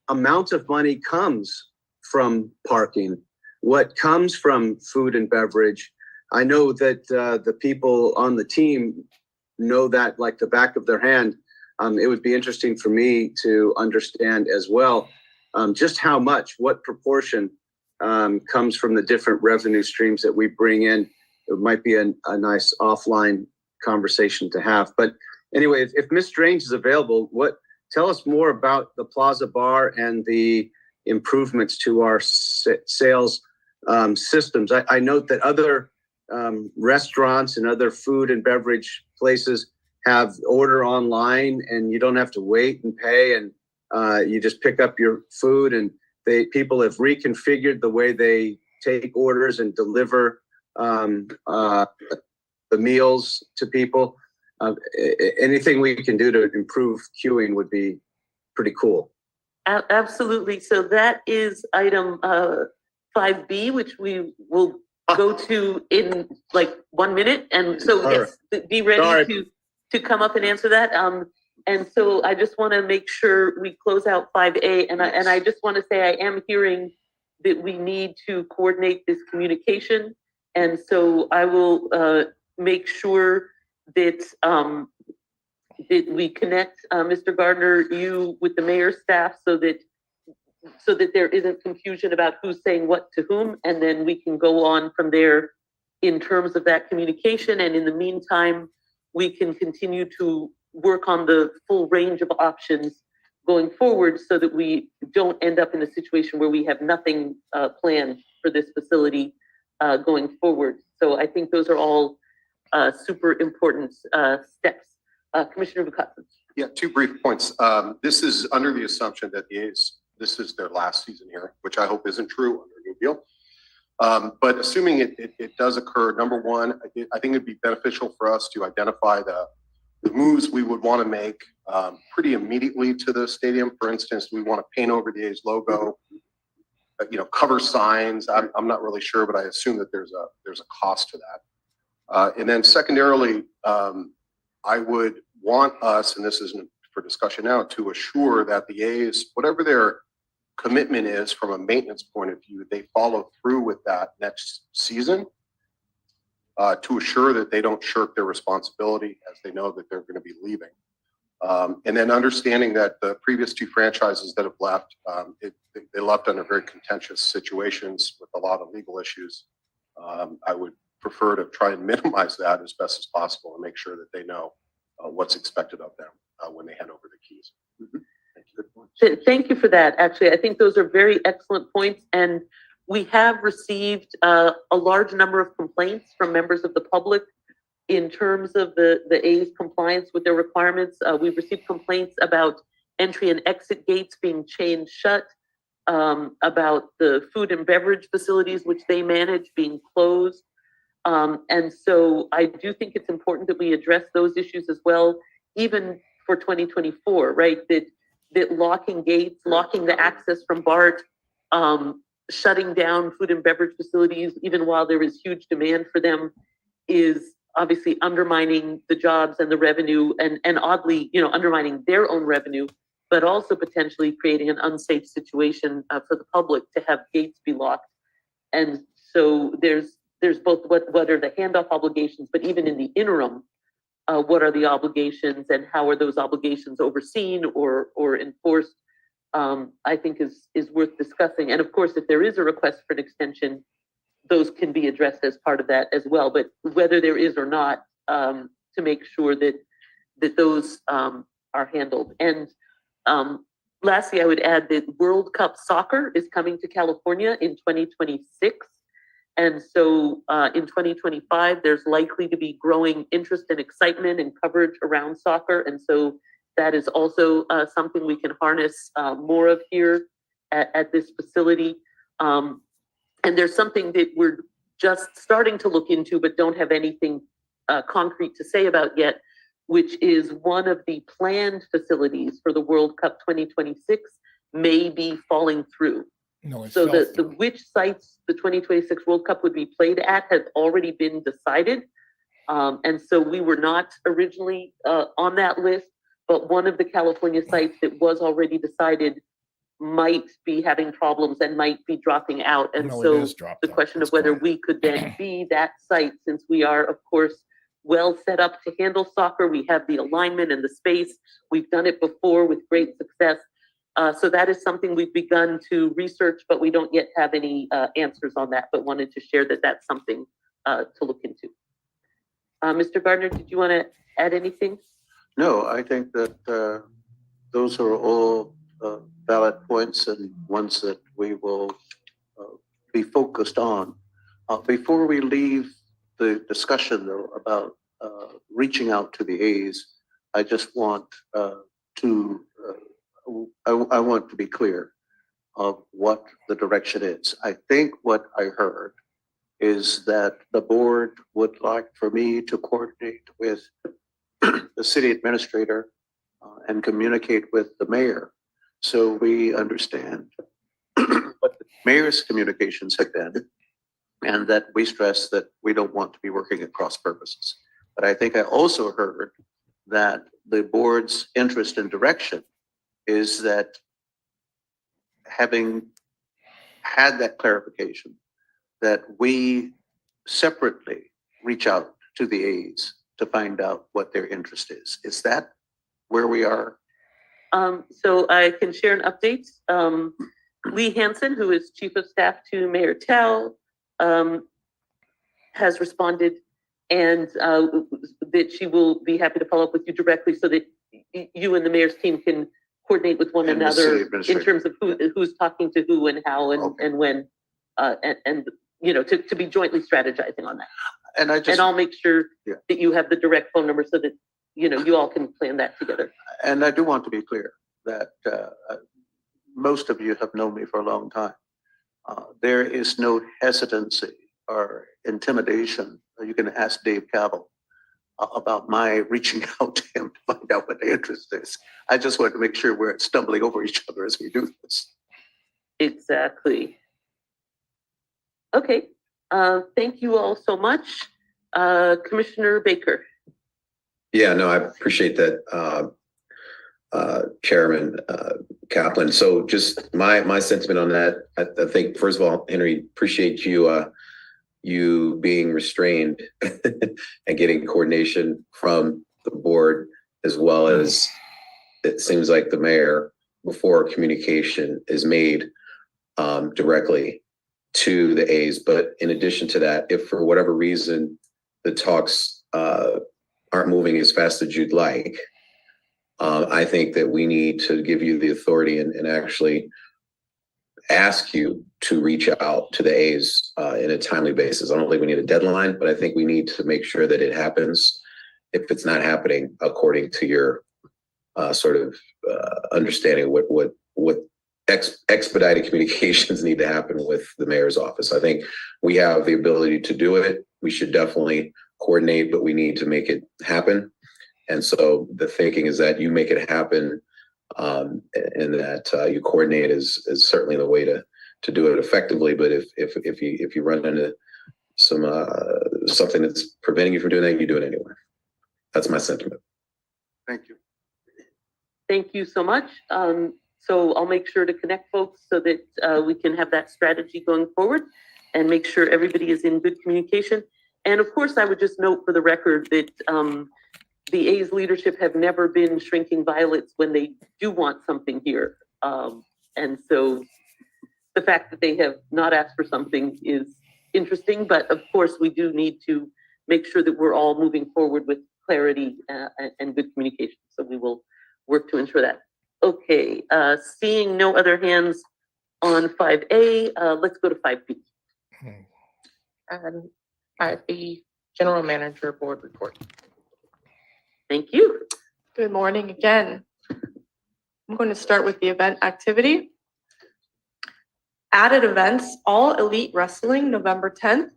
amount of money comes from parking, what comes from food and beverage. I know that the people on the team know that like the back of their hand. It would be interesting for me to understand as well just how much, what proportion comes from the different revenue streams that we bring in. It might be a nice offline conversation to have. But anyway, if Ms. Strange is available, tell us more about the Plaza Bar and the improvements to our sales systems. I note that other restaurants and other food and beverage places have order online and you don't have to wait and pay, and you just pick up your food, and people have reconfigured the way they take orders and deliver the meals to people. Anything we can do to improve queuing would be pretty cool. Absolutely. So that is item 5B, which we will go to in like 1 minute. And so yes, be ready to come up and answer that. And so I just want to make sure we close out 5A. And I just want to say I am hearing that we need to coordinate this communication. And so I will make sure that that we connect Mr. Gardner, you with the mayor's staff, so that there isn't confusion about who's saying what to whom, and then we can go on from there in terms of that communication. And in the meantime, we can continue to work on the full range of options going forward so that we don't end up in a situation where we have nothing planned for this facility going forward. So I think those are all super important steps. Commissioner Bukowski. Yeah, 2 brief points. This is under the assumption that the A's, this is their last season here, which I hope isn't true under a new deal. But assuming it does occur, number one, I think it'd be beneficial for us to identify the moves we would want to make pretty immediately to the stadium. For instance, we want to paint over the A's logo, cover signs. I'm not really sure, but I assume that there's a cost to that. And then secondarily, I would want us, and this isn't for discussion now, to assure that the A's, whatever their commitment is from a maintenance point of view, they follow through with that next season to assure that they don't shirk their responsibility as they know that they're going to be leaving. And then understanding that the previous 2 franchises that have left, they left under very contentious situations with a lot of legal issues. I would prefer to try and minimize that as best as possible and make sure that they know what's expected of them when they hand over the keys. Thank you. Thank you for that. Actually, I think those are very excellent points. And we have received a large number of complaints from members of the public in terms of the A's compliance with their requirements. We've received complaints about entry and exit gates being chained shut, about the food and beverage facilities which they manage being closed. And so I do think it's important that we address those issues as well, even for 2024, right? That locking gates, locking the access from BART, shutting down food and beverage facilities, even while there is huge demand for them, is obviously undermining the jobs and the revenue, and oddly, undermining their own revenue, but also potentially creating an unsafe situation for the public to have gates be locked. And so there's both what are the handoff obligations, but even in the interim, what are the obligations and how are those obligations overseen or enforced? I think is worth discussing. And of course, if there is a request for an extension, those can be addressed as part of that as well. But whether there is or not, to make sure that those are handled. And lastly, I would add that World Cup soccer is coming to California in 2026. And so in 2025, there's likely to be growing interest and excitement and coverage around soccer. And so that is also something we can harness more of here at this facility. And there's something that we're just starting to look into, but don't have anything concrete to say about yet, which is one of the planned facilities for the World Cup 2026 may be falling through. No, it So fell the through. which sites the 2026 World Cup would be played at has already been decided. And so we were not originally on that list, but one of the California sites that was already decided might be having problems and might be dropping out. And No, it so is dropped the out. question It's of whether gone. we could then be that site, since we are, of course, well set up to handle soccer. We have the alignment and the space. We've done it before with great success. So that is something we've begun to research, but we don't yet have any answers on that, but wanted to share that that's something to look into. Mr. Gardner, did you want to add anything? No, I think that those are all valid points and ones that we will be focused on. Before we leave the discussion though about reaching out to the A's, I just want I want to be clear of what the direction is. I think what I heard is that the board would like for me to coordinate with the city administrator and communicate with the mayor, so we understand what the mayor's communications have been, and that we stress that we don't want to be working at cross purposes. But I think I also heard that the board's interest and direction is that, having had that clarification, that we separately reach out to the A's to find out what their interest is. Is that where we are? So I can share an update. Lee Hansen, who is Chief of Staff to Mayor Tao, has responded, and that she will be happy to follow up with you directly so that you and the mayor's team can coordinate with one And the city another in administrator. terms of who's talking to who and how and, Okay. and when, and to be jointly strategizing on that. And I And just, I'll make sure Yeah. that you have the direct phone number so that, you all can plan that together. and I do want to be clear that most of you have known me for a long time. There is no hesitancy or intimidation. You can ask Dave Cavill about my reaching out to him to find out what the interest is. I just want to make sure we're stumbling over each other as we do this. Exactly. Okay, thank you all so much. Commissioner Baker. Yeah, no, I appreciate that, Chairman Kaplan. So just my sentiment on that, I think, first of all, Henry, appreciate you being restrained and getting coordination from the board, as well as it seems like the mayor, before communication is made directly to the A's. But in addition to that, if for whatever reason the talks aren't moving as fast as you'd like, I think that we need to give you the authority and actually ask you to reach out to the A's in a timely basis. I don't think we need a deadline, but I think we need to make sure that it happens if it's not happening according to your sort of understanding what expedited communications need to happen with the mayor's office. I think we have the ability to do it. We should definitely coordinate, but we need to make it happen. And so the thinking is that you make it happen, and that you coordinate is certainly the way to do it effectively. But if you run into something that's preventing you from doing that, you do it anyway. That's my sentiment. Thank you. Thank you so much. So I'll make sure to connect folks so that we can have that strategy going forward and make sure everybody is in good communication. And of course, I would just note for the record that the A's leadership have never been shrinking violets when they do want something here. And so the fact that they have not asked for something is interesting, but of course we do need to make sure that we're all moving forward with clarity and good communication. So we will work to ensure that. Okay, seeing no other hands on 5A, let's go to 5B. 5B, General Manager Board Report. Thank you. Good morning again. I'm going to start with the event activity. Added events, All Elite Wrestling, November 10th.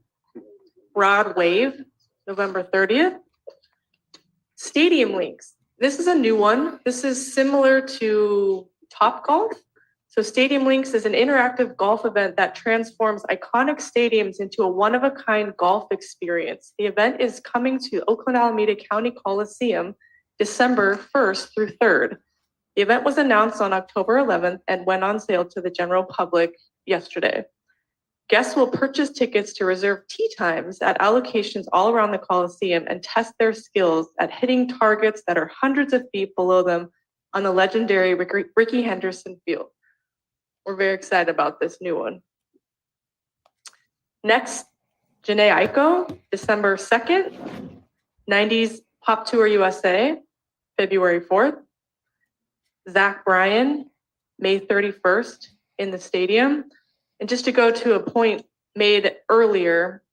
Rod Wave, November 30th. Stadium Links. This is a new one. This is similar to Top Golf. So Stadium Links is an interactive golf event that transforms iconic stadiums into a one-of-a-kind golf experience. The event is coming to Oakland-Alameda County Coliseum December 1st through 3rd. The event was announced on October 11th and went on sale to the general public yesterday. Guests will purchase tickets to reserve tee times at allocations all around the Coliseum and test their skills at hitting targets that are hundreds of feet below them on the legendary Rickey Henderson Field. We're very excited about this new one. Next, Jhené Aiko, December 2nd, 90s Pop Tour USA, February 4th. Zach Bryan, May 31st in the stadium. And just to go to a point made earlier,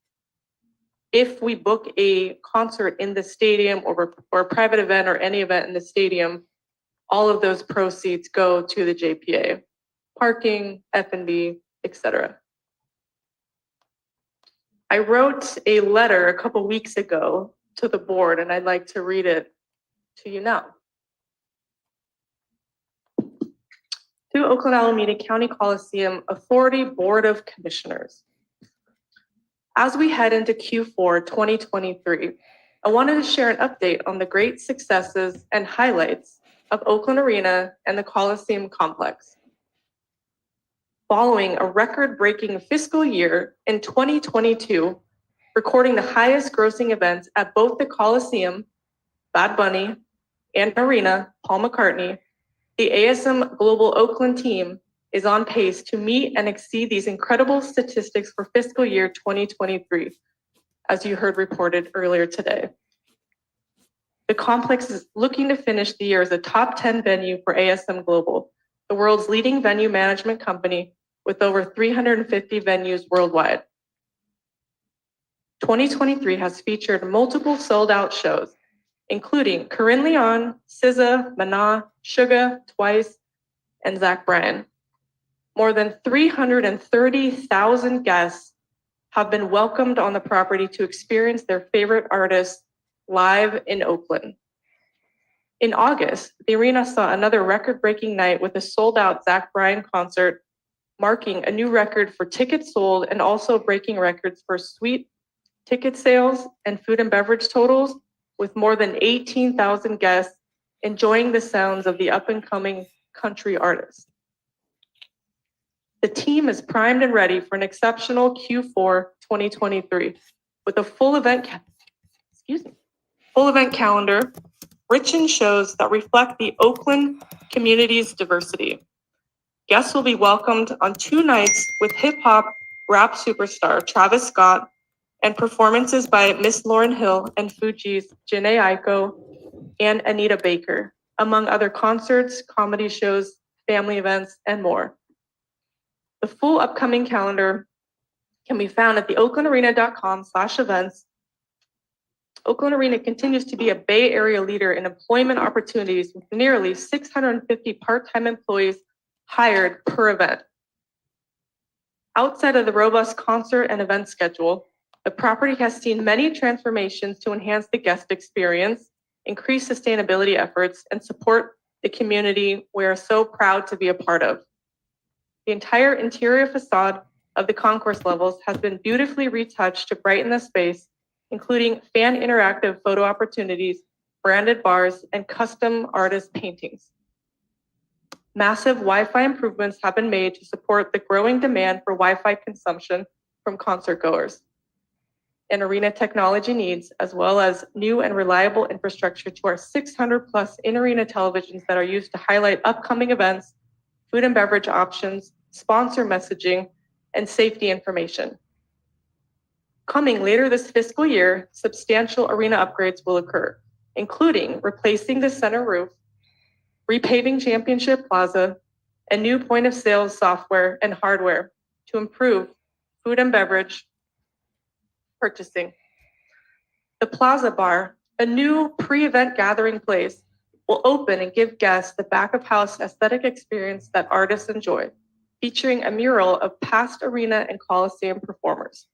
if we book a concert in the stadium or a private event or any event in the stadium, all of those proceeds go to the JPA, parking, F&B, etc. I wrote a letter a couple weeks ago to the board, and I'd like to read it to you now. To Oakland-Alameda County Coliseum Authority Board of Commissioners. As we head into Q4 2023, I wanted to share an update on the great successes and highlights of Oakland Arena and the Coliseum complex. Following a record-breaking fiscal year in 2022, recording the highest grossing events at both the Coliseum, Bad Bunny, and Arena, Paul McCartney, the ASM Global Oakland team is on pace to meet and exceed these incredible statistics for fiscal year 2023, as you heard reported earlier today. The complex is looking to finish the year as a top 10 venue for ASM Global, the world's leading venue management company with over 350 venues worldwide. 2023 has featured multiple sold-out shows, including Corinne Leon, SZA, Mana, Suga, Twice, and Zach Bryan. More than 330,000 guests have been welcomed on the property to experience their favorite artists live in Oakland. In August, the arena saw another record-breaking night with a sold-out Zach Bryan concert, marking a new record for tickets sold and also breaking records for suite ticket sales and food and beverage totals, with more than 18,000 guests enjoying the sounds of the up-and-coming country artist. The team is primed and ready for an exceptional Q4 2023 with a full event calendar rich in shows that reflect the Oakland community's diversity. Guests will be welcomed on 2 nights with hip-hop rap superstar Travis Scott and performances by Miss Lauryn Hill and Fugees Jhené Aiko and Anita Baker, among other concerts, comedy shows, family events, and more. The full upcoming calendar can be found at the oaklandarena.com/events. Oakland Arena continues to be a Bay Area leader in employment opportunities with nearly 650 part-time employees hired per event. Outside of the robust concert and event schedule, the property has seen many transformations to enhance the guest experience, increase sustainability efforts, and support the community we are so proud to be a part of. The entire interior facade of the concourse levels has been beautifully retouched to brighten the space, including fan interactive photo opportunities, branded bars, and custom artist paintings. Massive Wi-Fi improvements have been made to support the growing demand for Wi-Fi consumption from concert goers and arena technology needs, as well as new and reliable infrastructure to our 600 plus in-arena televisions that are used to highlight upcoming events, food and beverage options, sponsor messaging, and safety information. Coming later this fiscal year, substantial arena upgrades will occur, including replacing the center roof, repaving Championship Plaza, and new point of sale software and hardware to improve food and beverage purchasing. The Plaza Bar, a new pre-event gathering place, will open and give guests the back of house aesthetic experience that artists enjoy, featuring a mural of past arena and Coliseum performers.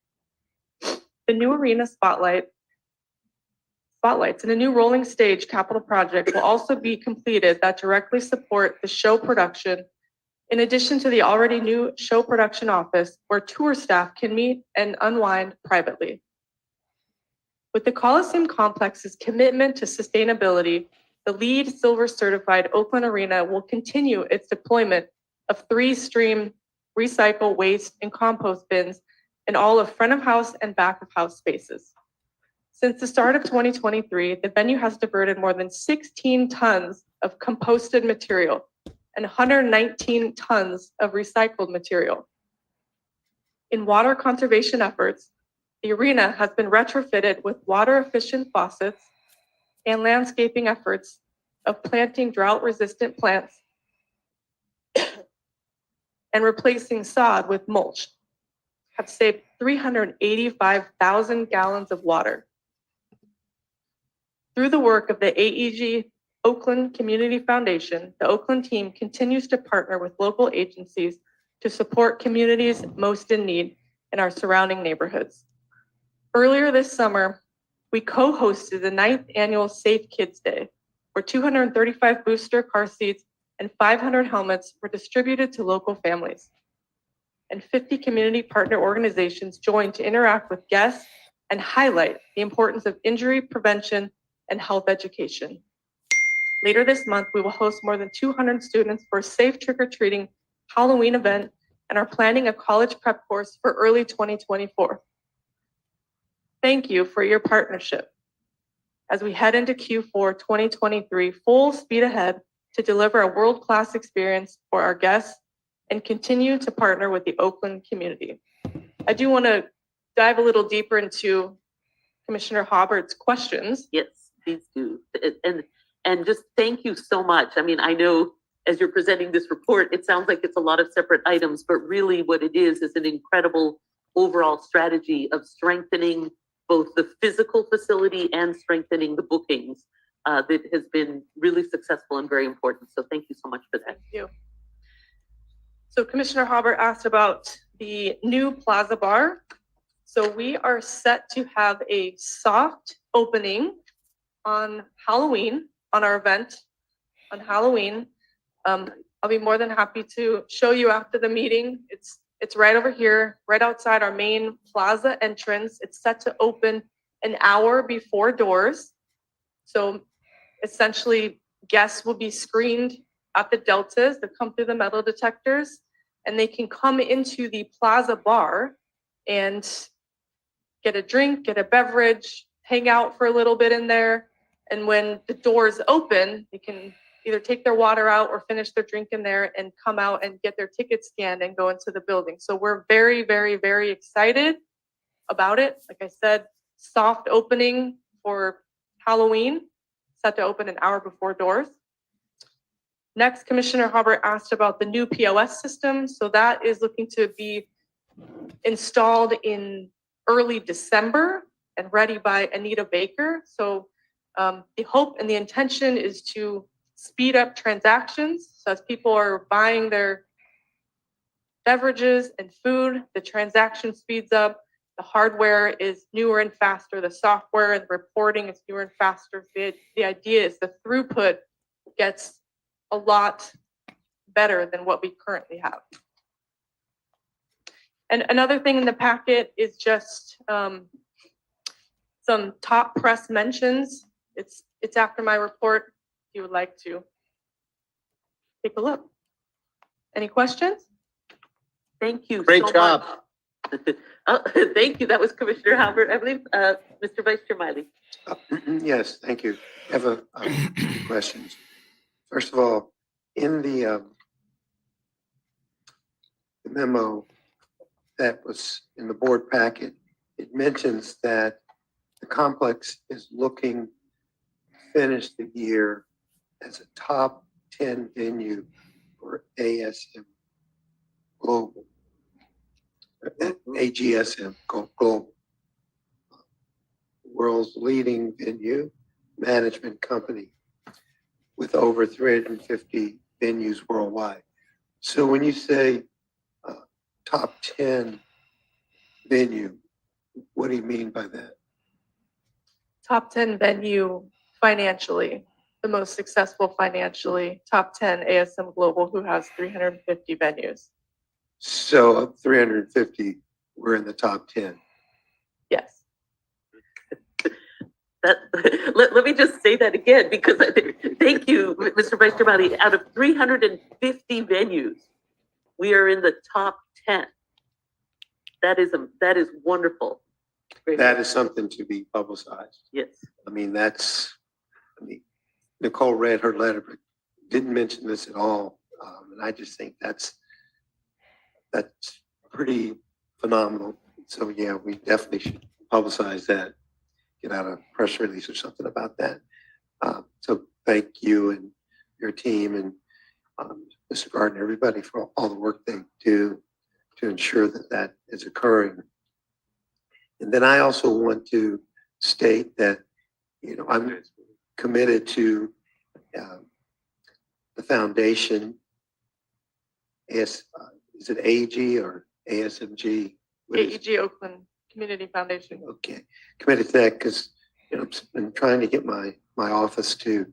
The new arena spotlights and a new rolling stage capital project will also be completed that directly support the show production, in addition to the already new show production office where tour staff can meet and unwind privately. With the Coliseum Complex's commitment to sustainability, the LEED Silver certified Oakland Arena will continue its deployment of 3-stream recycle, waste, and compost bins in all of front of house and back of house spaces. Since the start of 2023, the venue has diverted more than 16 tons of composted material and 119 tons of recycled material. In water conservation efforts, the arena has been retrofitted with water-efficient faucets, and landscaping efforts of planting drought-resistant plants and replacing sod with mulch have saved 385,000 gallons of water. Through the work of the AEG Oakland Community Foundation, the Oakland team continues to partner with local agencies to support communities most in need in our surrounding neighborhoods. Earlier this summer, we co-hosted the 9th annual Safe Kids Day, where 235 booster car seats and 500 helmets were distributed to local families. And 50 community partner organizations joined to interact with guests and highlight the importance of injury prevention and health education. Later this month, we will host more than 200 students for a safe trick-or-treating Halloween event and are planning a college prep course for early 2024. Thank you for your partnership as we head into Q4 2023, full speed ahead to deliver a world-class experience for our guests and continue to partner with the Oakland community. I do want to dive a little deeper into Commissioner Haubert's questions. Yes, please do. And just thank you so much. I mean, I know as you're presenting this report, it sounds like it's a lot of separate items, but really what it is an incredible overall strategy of strengthening both the physical facility and strengthening the bookings that has been really successful and very important. So thank you so much for that. Thank you. So Commissioner Haubert asked about the new Plaza Bar. So we are set to have a soft opening on Halloween, on our event on Halloween. I'll be more than happy to show you after the meeting. It's right over here, right outside our main plaza entrance. It's set to open an hour before doors. So essentially, guests will be screened at the deltas that come through the metal detectors, and they can come into the Plaza Bar and get a drink, get a beverage, hang out for a little bit in there. And when the doors open, they can either take their water out or finish their drink in there and come out and get their ticket scanned and go into the building. So we're very, very, very excited about it. Like I said, soft opening for Halloween, set to open an hour before doors. Next, Commissioner Haubert asked about the new POS system. So that is looking to be installed in early December and ready by Anita Baker. So the hope and the intention is to speed up transactions. So as people are buying their beverages and food, the transaction speeds up. The hardware is newer and faster. The software and the reporting is newer and faster. The idea is the throughput gets a lot better than what we currently have. And another thing in the packet is just some top press mentions. It's after my report, if you would like to take a look. Any questions? Thank you. Great so job. much. Thank you. That was Commissioner Halbert. I believe, Mr. Vice Chair Miley. Yes, thank you. I have a questions. First of all, in the memo that was in the board packet, it mentions that the complex is looking to finish the year as a top 10 venue for ASM Global, AGSM Global, world's leading venue management company with over 350 venues worldwide. So when you say top 10 venue, what do you mean by that? Top 10 venue financially, the most successful financially, top 10 ASM Global, who has 350 venues. So of 350, we're in the top 10. Yes. Let me just say that again, because thank you, Mr. Vice Chair Miley. Out of 350 venues, we are in the top 10. That is wonderful. Great. That is something to be publicized. Yes. I mean, Nicole read her letter, but didn't mention this at all. And I just think that's pretty phenomenal. So yeah, we definitely should publicize that, get out a press release or something about that. So thank you and your team and Mr. Gardner, everybody for all the work they do to ensure that that is occurring. And then I also want to state that, I'm committed to the foundation. Is it AG or ASMG? What is it? AEG Oakland Community Foundation. Okay, committed to that because I've been trying to get my office to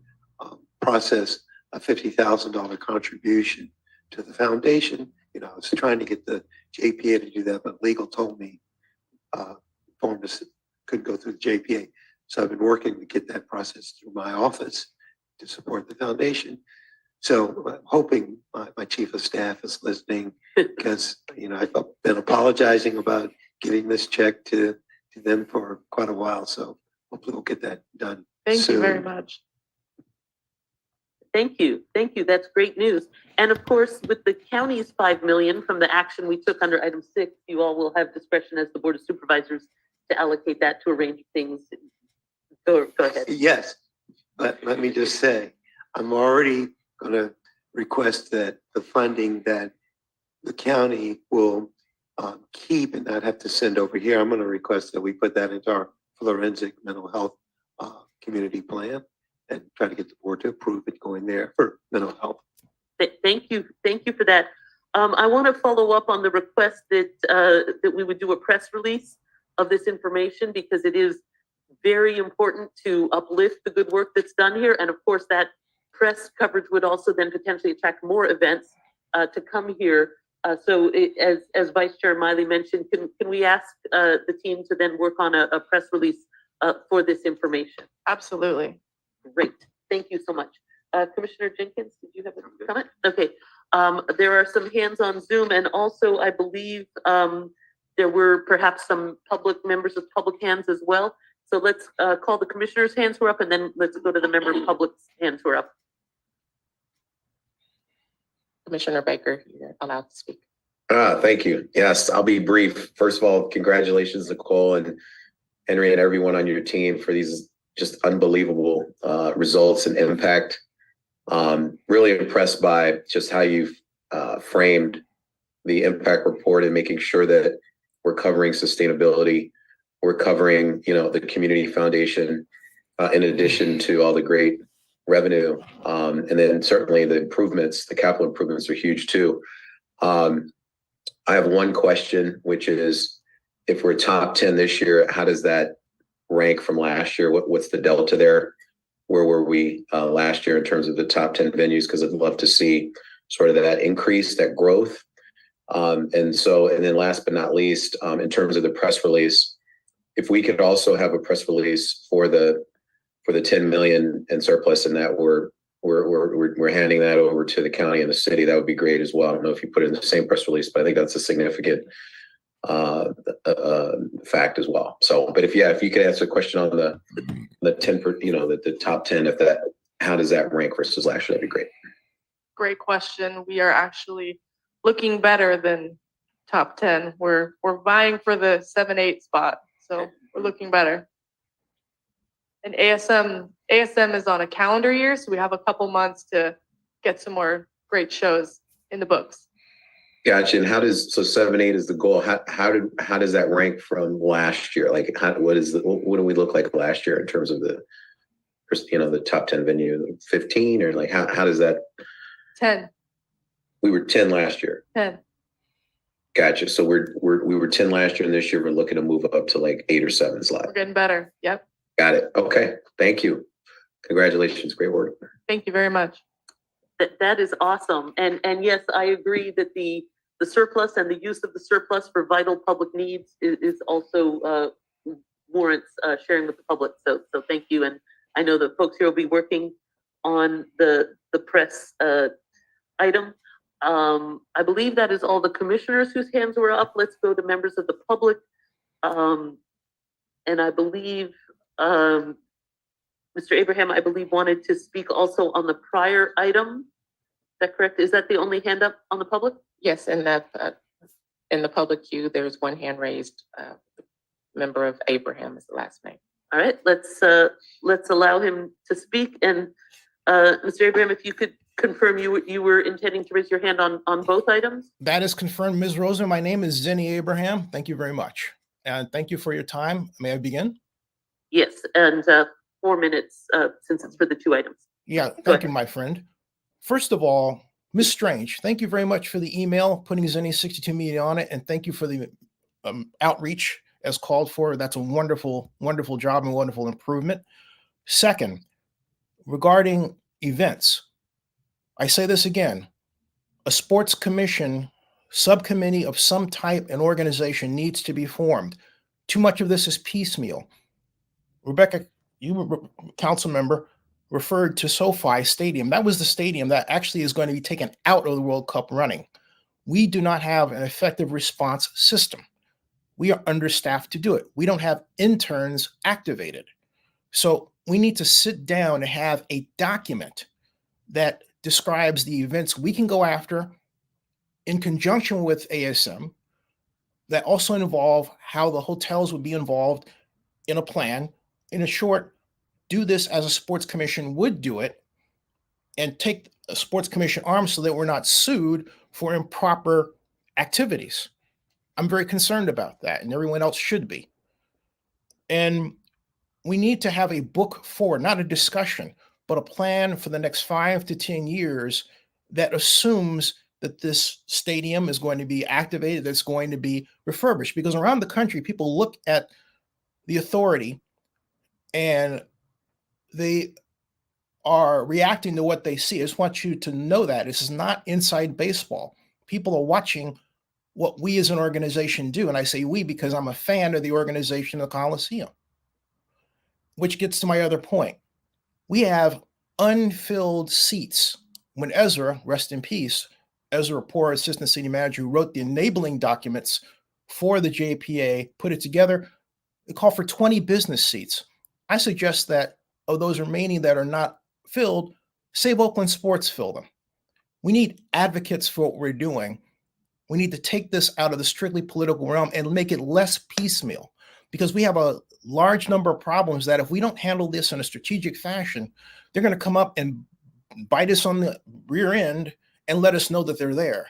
process a $50,000 contribution to the foundation. I was trying to get the JPA to do that, but legal told me informed us it couldn't go through the JPA. So I've been working to get that process through my office to support the foundation. So I'm hoping my chief of staff is listening because I've been apologizing about getting this check to them for quite a while. So hopefully we'll get that done. Thank you very soon. much. Thank you. Thank you. That's great news. And of course, with the county's 5 million from the action we took under item 6, you all will have discretion as the Board of Supervisors to allocate that to arrange things. Go ahead. Yes, but let me just say, I'm already going to request that the funding that the county will keep and not have to send over here, I'm going to request that we put that into our forensic mental health community plan and try to get the board to approve it going there for mental health. Thank you. Thank you for that. I want to follow up on the request that we would do a press release of this information because it is very important to uplift the good work that's done here. And of course, that press coverage would also then potentially attract more events to come here. So as Vice Chair Miley mentioned, can we ask the team to then work on a press release for this information? Absolutely. Great. Thank you so much. Commissioner Jenkins, did you have a comment? Okay. There are some hands on Zoom, and also I believe there were perhaps some public members with public hands as well. So let's call the commissioners' hands who are up, and then let's go to the member public's hands who are up. Commissioner Baker, you're allowed to speak. Thank you. Yes, I'll be brief. First of all, congratulations, Nicole and Henry and everyone on your team for these just unbelievable results and impact. Really impressed by just how you've framed the impact report and making sure that we're covering sustainability, we're covering, the community foundation, in addition to all the great revenue. And then certainly the improvements, the capital improvements are huge too. I have one question, which is if we're top 10 this year, how does that rank from last year? What's the delta there? Where were we last year in terms of the top 10 venues? Because I'd love to see sort of that increase, that growth. And then last but not least, in terms of the press release, if we could also have a press release for the 10 million in surplus, and that we're handing that over to the county and the city, that would be great as well. I don't know if you put it in the same press release, but I think that's a significant fact as well. So, but if you could answer a question on the 10, the top 10, how does that rank versus last year? That'd be great. Great question. We are actually looking better than top 10. We're vying for the 7-8 spot. So we're looking better. And ASM is on a calendar year, so we have a couple months to get some more great shows in the books. Gotcha. And 7-8 is the goal. How does that rank from last year? Like, what do we look like last year in terms of the top 10 venue? 15, or like how does that? 10. We were 10 last year. 10. Gotcha. So we were 10 last year, and this year we're looking to move up to like 8 or 7 slots. We're getting better. Yep. Got it. Okay. Thank you. Congratulations. Great work. Thank you very much. That is awesome. And yes, I agree that the surplus and the use of the surplus for vital public needs is also warrants sharing with the public. So thank you. And I know the folks here will be working on the press item. I believe that is all the commissioners whose hands were up. Let's go to members of the public. And I believe Mr. Abraham, wanted to speak also on the prior item. Is that correct? Is that the only hand up on the public? Yes, in the public queue, there's one hand raised. Member of Abraham is the last name. All right, let's allow him to speak. And Mr. Abraham, if you could confirm you were intending to raise your hand on both items? That is confirmed, Ms. Rosen. My name is Zenny Abraham. Thank you very much. And thank you for your time. May I begin? Yes, and 4 minutes since it's for the two items. Yeah, thank you, my friend. First of all, Ms. Strange, thank you very much for the email, putting Zenny 62 media on it, and thank you for the outreach as called for. That's a wonderful, wonderful job and wonderful improvement. Second, regarding events, I say this again, a sports commission, subcommittee of some type and organization needs to be formed. Too much of this is piecemeal. Rebecca, you were council member, referred to SoFi Stadium. That was the stadium that actually is going to be taken out of the World Cup running. We do not have an effective response system. We are understaffed to do it. We don't have interns activated. So we need to sit down and have a document that describes the events we can go after in conjunction with ASM that also involve how the hotels would be involved in a plan. In a short, do this as a sports commission would do it, and take a sports commission arm so that we're not sued for improper activities. I'm very concerned about that, and everyone else should be. And we need to have a book forward, not a discussion, but a plan for the next 5 to 10 years that assumes that this stadium is going to be activated, that's going to be refurbished. Because around the country, people look at the authority and they are reacting to what they see. I just want you to know that this is not inside baseball. People are watching what we as an organization do. And I say we because I'm a fan of the organization of the Coliseum, which gets to my other point. We have unfilled seats. When Ezra, rest in peace, Ezra Poor, assistant city manager, who wrote the enabling documents for the JPA, put it together, it called for 20 business seats. I suggest that of those remaining that are not filled, Save Oakland Sports fill them. We need advocates for what we're doing. We need to take this out of the strictly political realm and make it less piecemeal, because we have a large number of problems that if we don't handle this in a strategic fashion, they're going to come up and bite us on the rear end and let us know that they're there.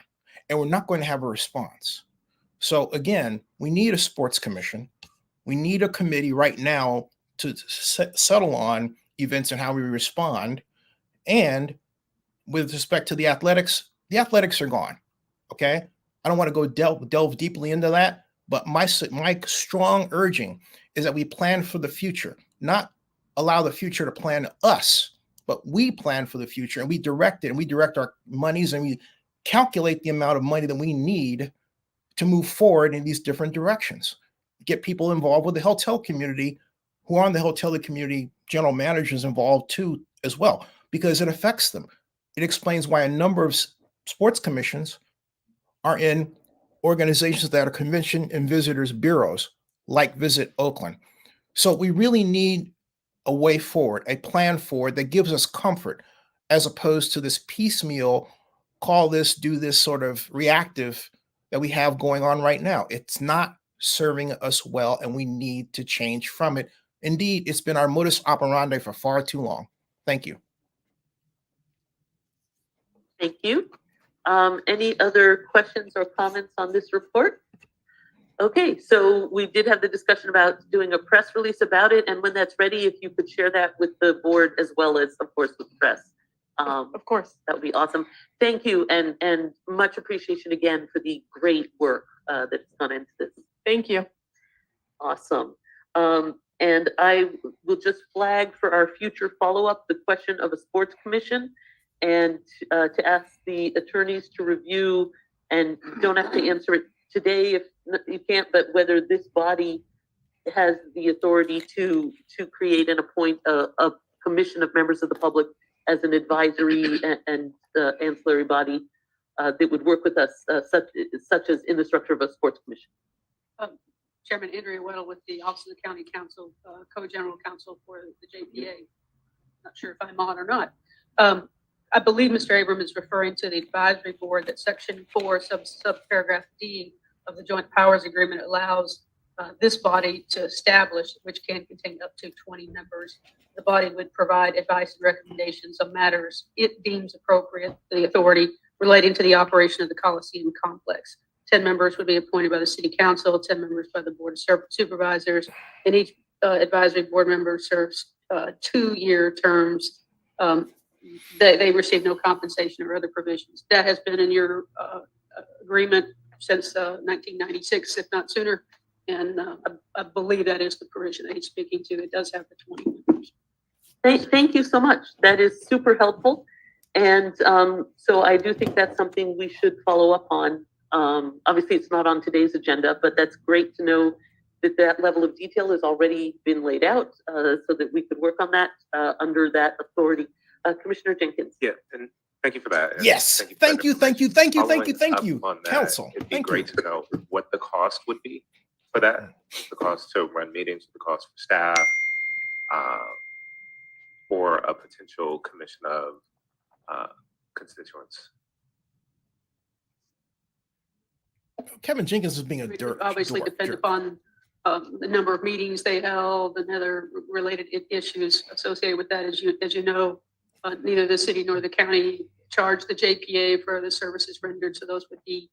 And we're not going to have a response. So again, we need a sports commission. We need a committee right now to settle on events and how we respond. And with respect to the athletics are gone. Okay. I don't want to go delve deeply into that, but my strong urging is that we plan for the future, not allow the future to plan us, but we plan for the future and we direct it, and we direct our monies and we calculate the amount of money that we need to move forward in these different directions. Get people involved with the hotel community who are on the hotel community, general managers involved too, as well, because it affects them. It explains why a number of sports commissions are in organizations that are convention and visitors bureaus, like Visit Oakland. So we really need a way forward, a plan forward that gives us comfort, as opposed to this piecemeal, call this, do this sort of reactive that we have going on right now. It's not serving us well, and we need to change from it. Indeed, it's been our modus operandi for far too long. Thank you. Thank you. Any other questions or comments on this report? Okay, so we did have the discussion about doing a press release about it, and when that's ready, if you could share that with the board as well as, of course, with the press. Of course. That would be awesome. Thank you, and much appreciation again for the great work that's gone into this. Thank you. Awesome. And I will just flag for our future follow-up the question of a sports commission, and to ask the attorneys to review, and you don't have to answer it today if you can't, but whether this body has the authority to create and appoint a commission of members of the public as an advisory and ancillary body that would work with us, such as in the structure of a sports commission. Chairman Andrea Weddle with the Office of the County Council, Co-General Counsel for the JPA. Not sure if I'm on or not. I believe Mr. Abram is referring to the advisory board that Section 4, subparagraph D of the Joint Powers Agreement allows this body to establish, which can contain up to 20 members. The body would provide advice and recommendations on matters it deems appropriate, the authority relating to the operation of the Coliseum complex. 10 members would be appointed by the City Council, 10 members by the Board of Supervisors, and each advisory board member serves 2-year terms. They receive no compensation or other provisions. That has been in your agreement since 1996, if not sooner. And I believe that is the provision that he's speaking to. It does have the 20 members. Thank you so much. That is super helpful. And so I do think that's something we should follow up on. Obviously, it's not on today's agenda, but that's great to know that that level of detail has already been laid out so that we could work on that under that authority. Commissioner Jenkins. Yeah, and thank you for that. And Yes. for Thank that you. Thank you. Thank you. Following Thank you. Thank up you. on that, Council. It'd be Thank great you. to know what the cost would be for that, the cost to run meetings, the cost for staff, for a potential commission of constituents. Kevin Jenkins is being a It would dirt. obviously depend upon the number of meetings they held and other related issues associated with that. As you know, neither the city nor the county charge the JPA for the services rendered, so those would be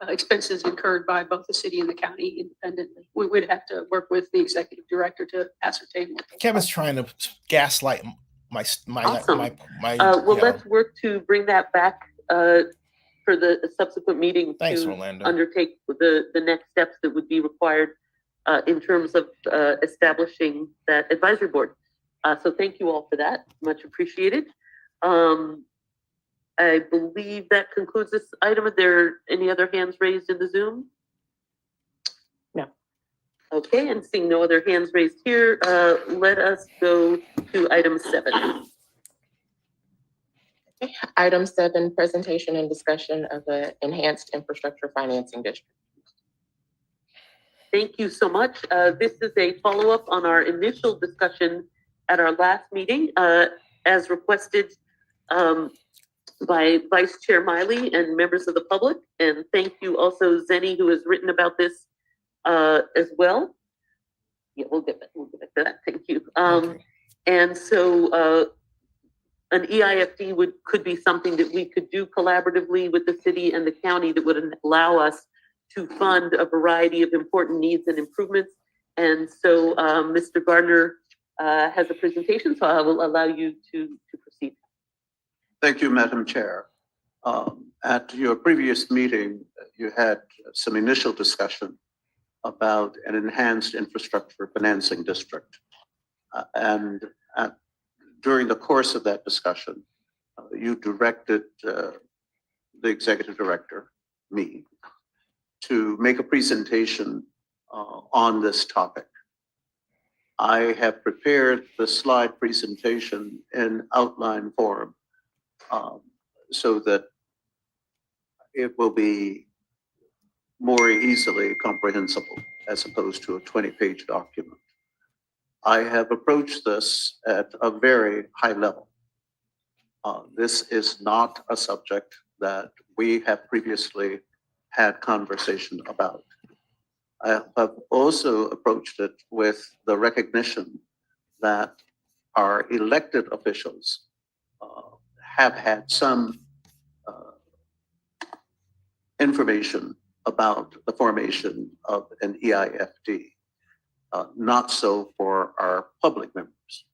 expenses incurred by both the city and the county independently. We would have to work with the executive director to ascertain what those Kevin's costs trying to gaslight my Awesome. my Well, you know. let's work to bring that back for the subsequent meeting Thanks, to Orlando. undertake the next steps that would be required in terms of establishing that advisory board. So thank you all for that. Much appreciated. I believe that concludes this item. Are there any other hands raised in the Zoom? No. Okay, and seeing no other hands raised here, let us go to item 7. Item 7, presentation and discussion of the enhanced infrastructure financing district. Thank you so much. This is a follow-up on our initial discussion at our last meeting, as requested by Vice Chair Miley and members of the public. And thank you also, Zenny, who has written about this as well. Yeah, we'll get back to that. Thank you. And so an EIFD could be something that we could do collaboratively with the city and the county that would allow us to fund a variety of important needs and improvements. And so Mr. Gardner has a presentation, so I will allow you to proceed. Thank you, Madam Chair. At your previous meeting, you had some initial discussion about an enhanced infrastructure financing district. And during the course of that discussion, you directed the executive director, me, to make a presentation on this topic. I have prepared the slide presentation in outline form so that it will be more easily comprehensible as opposed to a 20-page document. I have approached this at a very high level. This is not a subject that we have previously had conversation about. I have also approached it with the recognition that our elected officials have had some information about the formation of an EIFD, not so for our public members.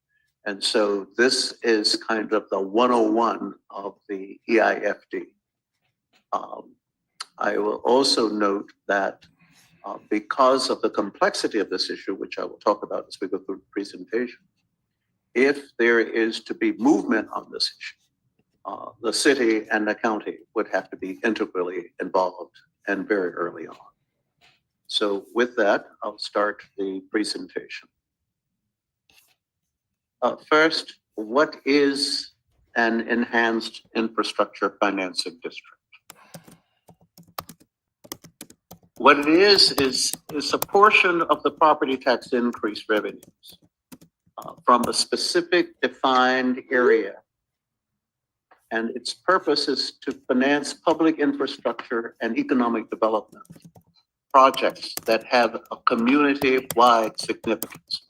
And so this is kind of the 101 of the EIFD. I will also note that because of the complexity of this issue, which I will talk about as we go through the presentation, if there is to be movement on this issue, the city and the county would have to be integrally involved and very early on. So with that, I'll start the presentation. First, what is an enhanced infrastructure financing district? What it is a portion of the property tax increase revenues from a specific defined area. And its purpose is to finance public infrastructure and economic development projects that have a community-wide significance.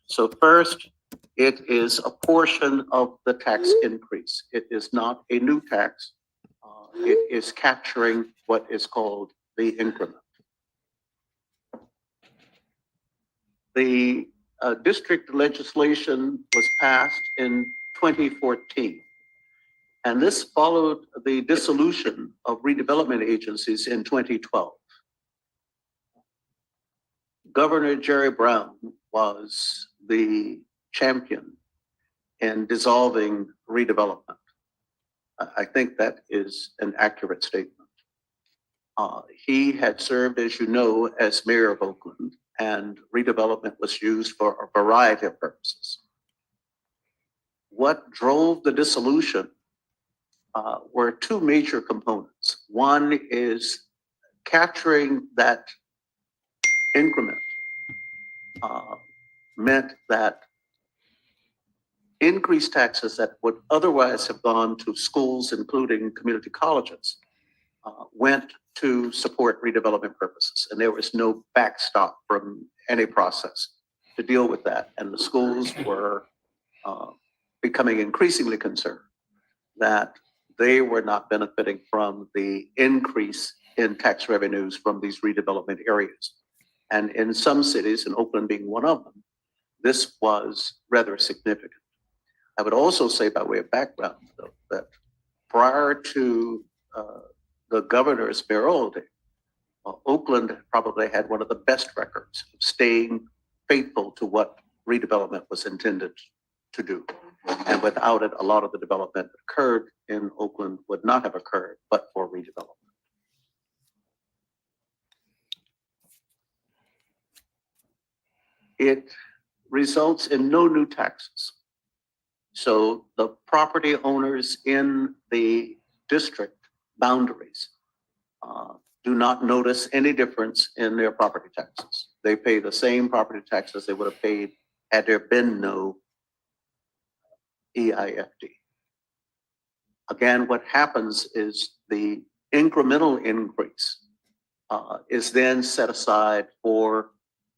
So first, it is a portion of the tax increase. It is not a new tax. It is capturing what is called the increment. The district legislation was passed in 2014. And this followed the dissolution of redevelopment agencies in 2012. Governor Jerry Brown was the champion in dissolving redevelopment. I think that is an accurate statement. He had served, as you know, as mayor of Oakland, and redevelopment was used for a variety of purposes. What drove the dissolution were two major components. One is capturing that increment meant that increased taxes that would otherwise have gone to schools, including community colleges, went to support redevelopment purposes. And there was no backstop from any process to deal with that. And the schools were becoming increasingly concerned that they were not benefiting from the increase in tax revenues from these redevelopment areas. And in some cities, and Oakland being one of them, this was rather significant. I would also say, by way of background, though, that prior to the governor's mayoralty, Oakland probably had one of the best records of staying faithful to what redevelopment was intended to do. And without it, a lot of the development that occurred in Oakland would not have occurred but for redevelopment. It results in no new taxes. So the property owners in the district boundaries do not notice any difference in their property taxes. They pay the same property taxes they would have paid had there been no EIFD. Again, what happens is the incremental increase is then set aside for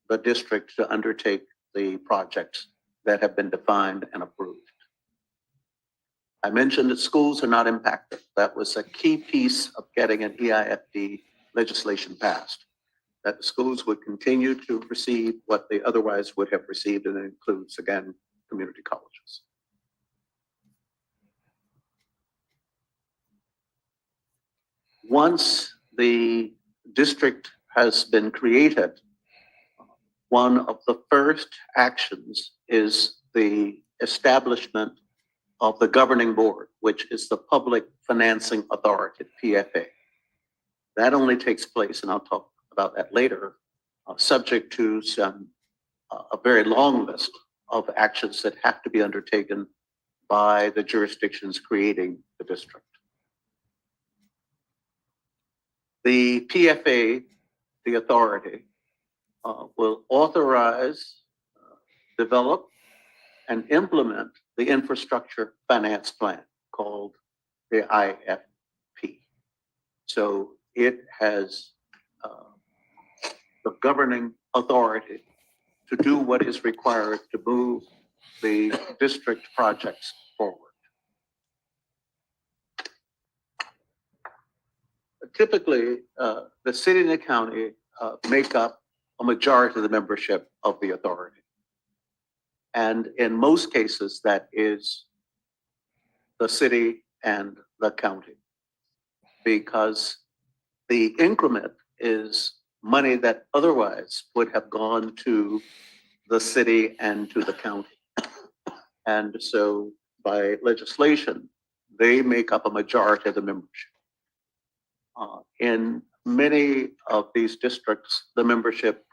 the district to undertake the projects that have been defined and approved. I mentioned that schools are not impacted. That was a key piece of getting an EIFD legislation passed, that the schools would continue to receive what they otherwise would have received, and it includes, again, community colleges. Once the district has been created, one of the first actions is the establishment of the governing board, which is the Public Financing Authority, PFA. That only takes place, and I'll talk about that later, subject to some a very long list of actions that have to be undertaken by the jurisdictions creating the district. The PFA, the authority, will authorize, develop, and implement the infrastructure finance plan called the EIFD. So it has the governing authority to do what is required to move the district projects forward. Typically, the city and the county make up a majority of the membership of the authority. And in most cases, that is the city and the county, because the increment is money that otherwise would have gone to the city and to the county. And so by legislation, they make up a majority of the membership. In many of these districts, the membership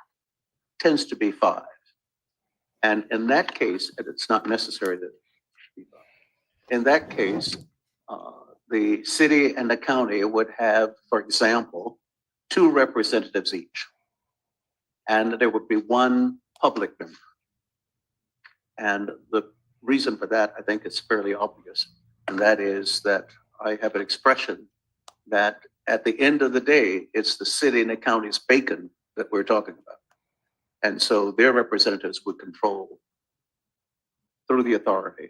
tends to be 5. And in that case, and it's not necessary that it be 5. In that case, the city and the county would have, for example, 2 representatives each. And there would be 1 public member. And the reason for that, I think, is fairly obvious. And that is that I have an expression that at the end of the day, it's the city and the county's bacon that we're talking about. And so their representatives would control through the authority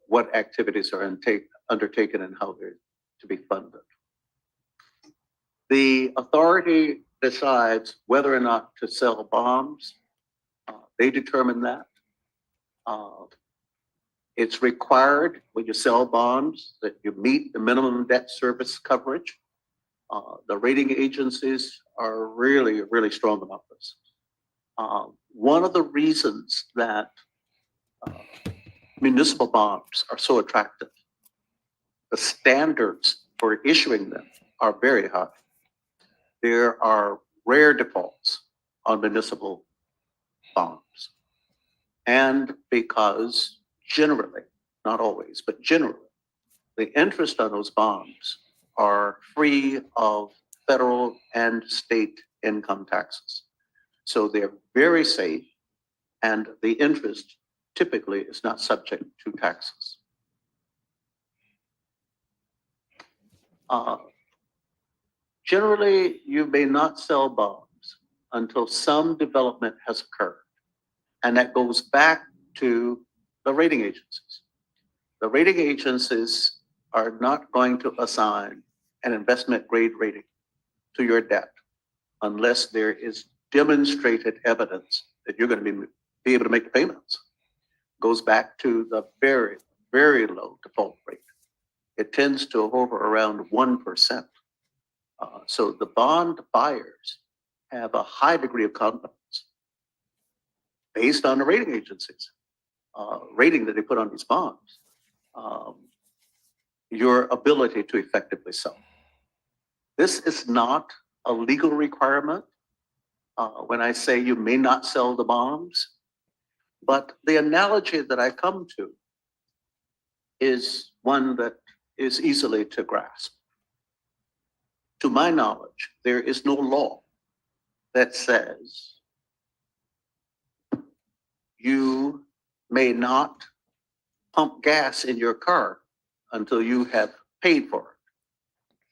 what activities are undertaken and how they're to be funded. The authority decides whether or not to sell bonds. They determine that. It's required when you sell bonds that you meet the minimum debt service coverage. The rating agencies are really, really strong about this. One of the reasons that municipal bonds are so attractive, the standards for issuing them are very high. There are rare defaults on municipal bonds. And because generally, not always, but generally, the interest on those bonds are free of federal and state income taxes. So they're very safe, and the interest typically is not subject to taxes. Generally, you may not sell bonds until some development has occurred. And that goes back to the rating agencies. The rating agencies are not going to assign an investment grade rating to your debt unless there is demonstrated evidence that you're going to be able to make the payments. Goes back to the very, very low default rate. It tends to hover around 1%. So the bond buyers have a high degree of confidence based on the rating agencies, rating that they put on these bonds, your ability to effectively sell. This is not a legal requirement when I say you may not sell the bonds, but the analogy that I come to is one that is easily to grasp. To my knowledge, there is no law that says you may not pump gas in your car until you have paid for it.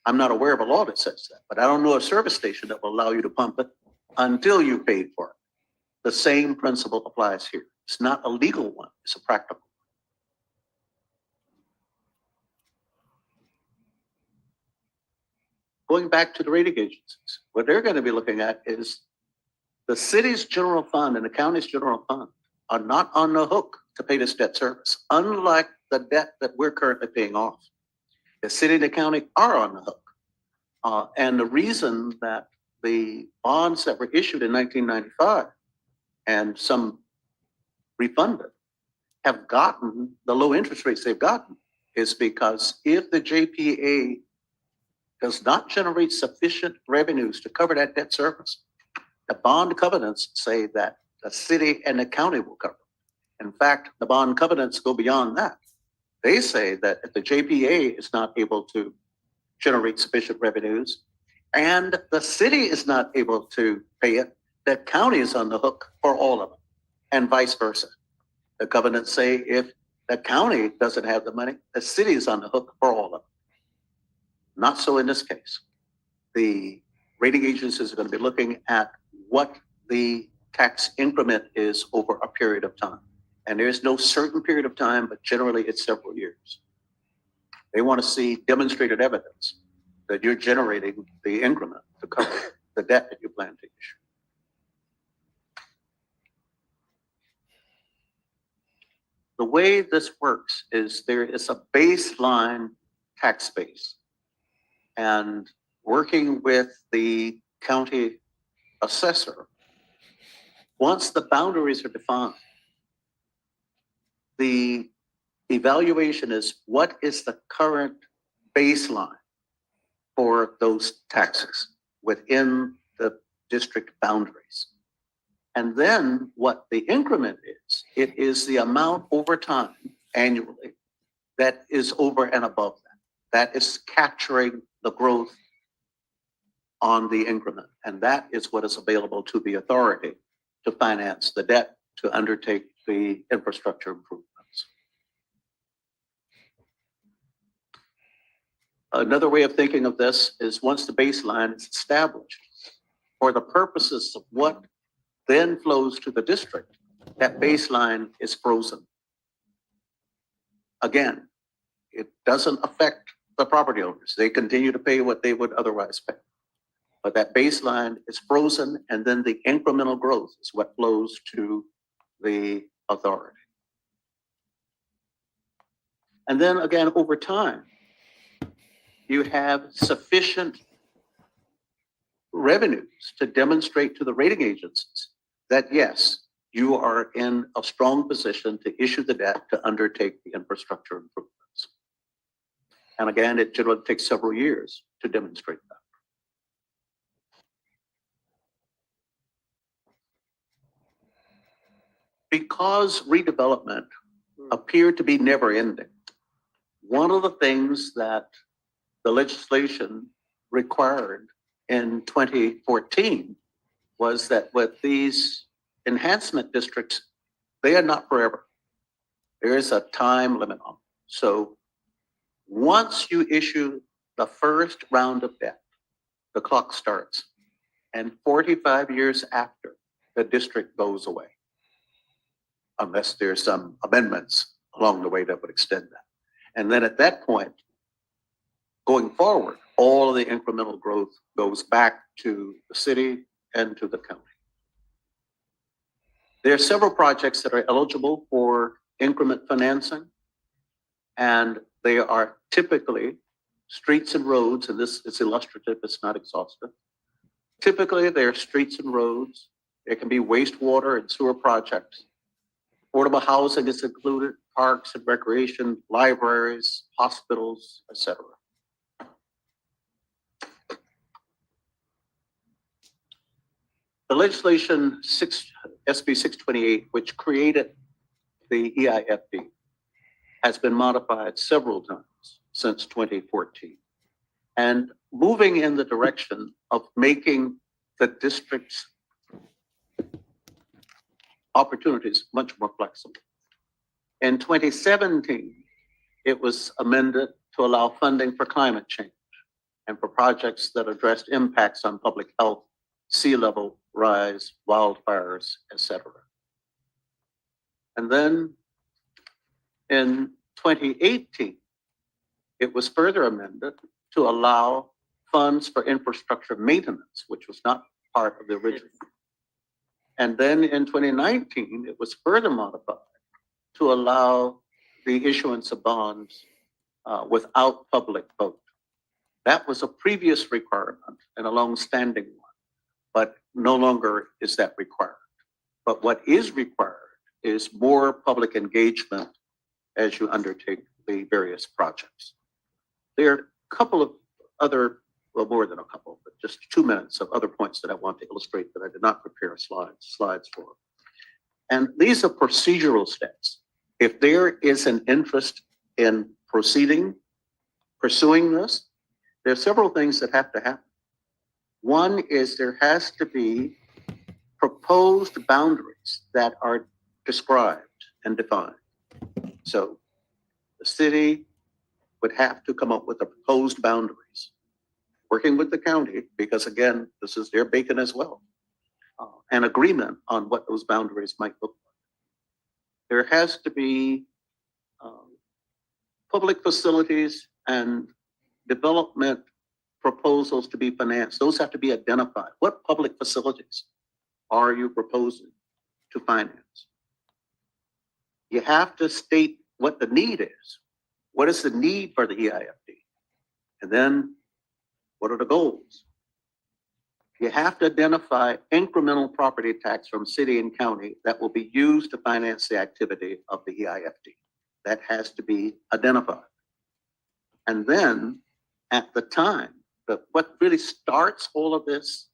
I'm not aware of a law that says that, but I don't know a service station that will allow you to pump it until you paid for it. The same principle applies here. It's not a legal one, it's a practical. Going back to the rating agencies, what they're going to be looking at is the city's general fund and the county's general fund are not on the hook to pay this debt service, unlike the debt that we're currently paying off. The city and the county are on the hook. And the reason that the bonds that were issued in 1995 and some refunded have gotten the low interest rates they've gotten is because if the JPA does not generate sufficient revenues to cover that debt service, the bond covenants say that the city and the county will cover. In fact, the bond covenants go beyond that. They say that if the JPA is not able to generate sufficient revenues and the city is not able to pay it, the county is on the hook for all of it, and vice versa. The covenants say if the county doesn't have the money, the city is on the hook for all of it. Not so in this case. The rating agencies are going to be looking at what the tax increment is over a period of time. And there's no certain period of time, but generally it's several years. They want to see demonstrated evidence that you're generating the increment to cover the debt that you plan to issue. The way this works is there is a baseline tax base. And working with the county assessor, once the boundaries are defined, the evaluation is what is the current baseline for those taxes within the district boundaries. And then what the increment is, it is the amount over time annually that is over and above that. That is capturing the growth on the increment. And that is what is available to the authority to finance the debt to undertake the infrastructure improvements. Another way of thinking of this is once the baseline is established, for the purposes of what then flows to the district, that baseline is frozen. Again, it doesn't affect the property owners. They continue to pay what they would otherwise pay. But that baseline is frozen, and then the incremental growth is what flows to the authority. And then again, over time, you have sufficient revenues to demonstrate to the rating agencies that yes, you are in a strong position to issue the debt to undertake the infrastructure improvements. And again, it generally takes several years to demonstrate that. Because redevelopment appeared to be never ending, one of the things that the legislation required in 2014 was that with these enhancement districts, they are not forever. There is a time limit on them. So once you issue the first round of debt, the clock starts, and 45 years after, the district goes away, unless there's some amendments along the way that would extend that. And then at that point, going forward, all of the incremental growth goes back to the city and to the county. There are several projects that are eligible for increment financing, and they are typically streets and roads, and this is illustrative, it's not exhaustive. Typically, they're streets and roads. It can be wastewater and sewer projects. Affordable housing is included, parks and recreation, libraries, hospitals, etc. The legislation SB 628, which created the EIFD, has been modified several times since 2014, and moving in the direction of making the district's opportunities much more flexible. In 2017, it was amended to allow funding for climate change and for projects that addressed impacts on public health, sea level rise, wildfires, etc. And then in 2018, it was further amended to allow funds for infrastructure maintenance, which was not part of the original. And then in 2019, it was further modified to allow the issuance of bonds without public vote. That was a previous requirement and a long-standing one, but no longer is that required. But what is required is more public engagement as you undertake the various projects. There are a couple of other, well, more than a couple, but just 2 minutes of other points that I want to illustrate that I did not prepare slides for. And these are procedural steps. If there is an interest in pursuing this, there are several things that have to happen. One is there has to be proposed boundaries that are described and defined. So the city would have to come up with the proposed boundaries, working with the county, because again, this is their bacon as well, an agreement on what those boundaries might look like. There has to be public facilities and development proposals to be financed. Those have to be identified. What public facilities are you proposing to finance? You have to state what the need is. What is the need for the EIFD? And then what are the goals? You have to identify incremental property tax from city and county that will be used to finance the activity of the EIFD. That has to be identified. And then at the time, what really starts all of this,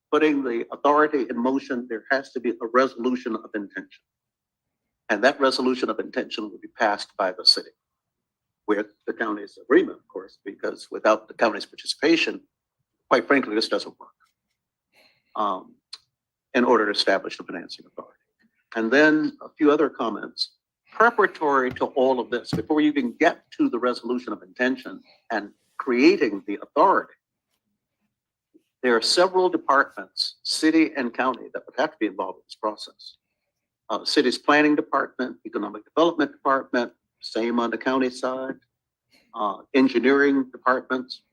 putting the authority in motion, there has to be a resolution of intention. And that resolution of intention will be passed by the city with the county's agreement, of course, because without the county's participation, quite frankly, this doesn't work in order to establish the financing authority. And then a few other comments. Preparatory to all of this, before you even get to the resolution of intention and creating the authority, there are several departments, city and county, that would have to be involved in this process. City's planning department, economic development department, same on the county side. Engineering departments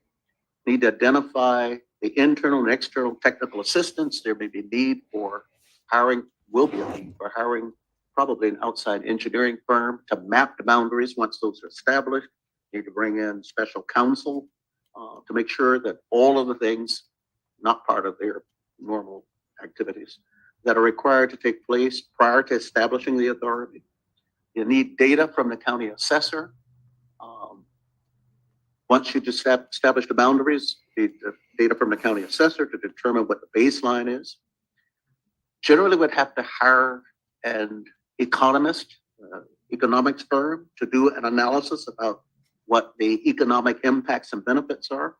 need to identify the internal and external technical assistance. There may be need for hiring, will be a need for hiring probably an outside engineering firm to map the boundaries. Once those are established, you need to bring in special counsel to make sure that all of the things not part of their normal activities that are required to take place prior to establishing the authority. You need data from the county assessor. Once you just establish the boundaries, the data from the county assessor to determine what the baseline is. Generally would have to hire an economist, economics firm to do an analysis about what the economic impacts and benefits are.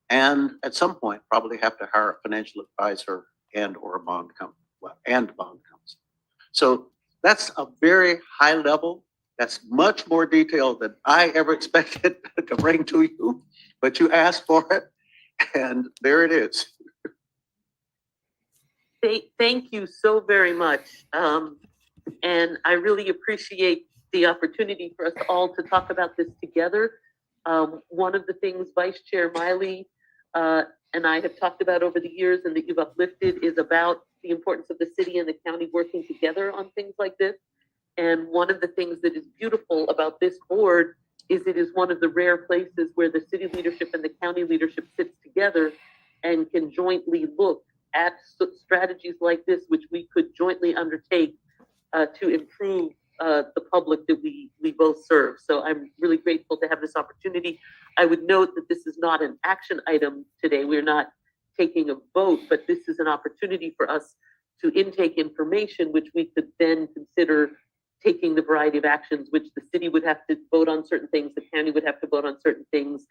And at some point, probably have to hire a financial advisor and or a bond company, bond counsel. So that's a very high level. That's much more detailed than I ever expected to bring to you, but you asked for it, and there it is. Thank you so very much. And I really appreciate the opportunity for us all to talk about this together. One of the things Vice Chair Miley and I have talked about over the years and that you've uplifted is about the importance of the city and the county working together on things like this. And one of the things that is beautiful about this board is it is one of the rare places where the city leadership and the county leadership sits together and can jointly look at strategies like this, which we could jointly undertake to improve the public that we both serve. So I'm really grateful to have this opportunity. I would note that this is not an action item today. We're not taking a vote, but this is an opportunity for us to intake information, which we could then consider taking the variety of actions, which the city would have to vote on certain things, the county would have to vote on certain things,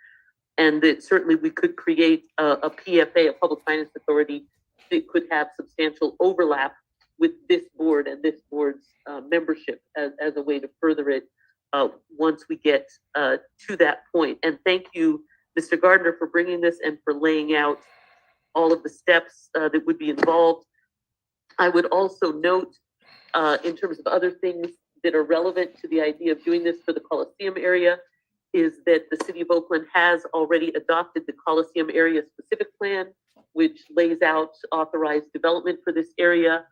and that certainly we could create a PFA, a Public Finance Authority, that could have substantial overlap with this board and this board's membership as a way to further it once we get to that point. And thank you, Mr. Gardner, for bringing this and for laying out all of the steps that would be involved. I would also note in terms of other things that are relevant to the idea of doing this for the Coliseum area is that the city of Oakland has already adopted the Coliseum area specific plan, which lays out authorized development for this area.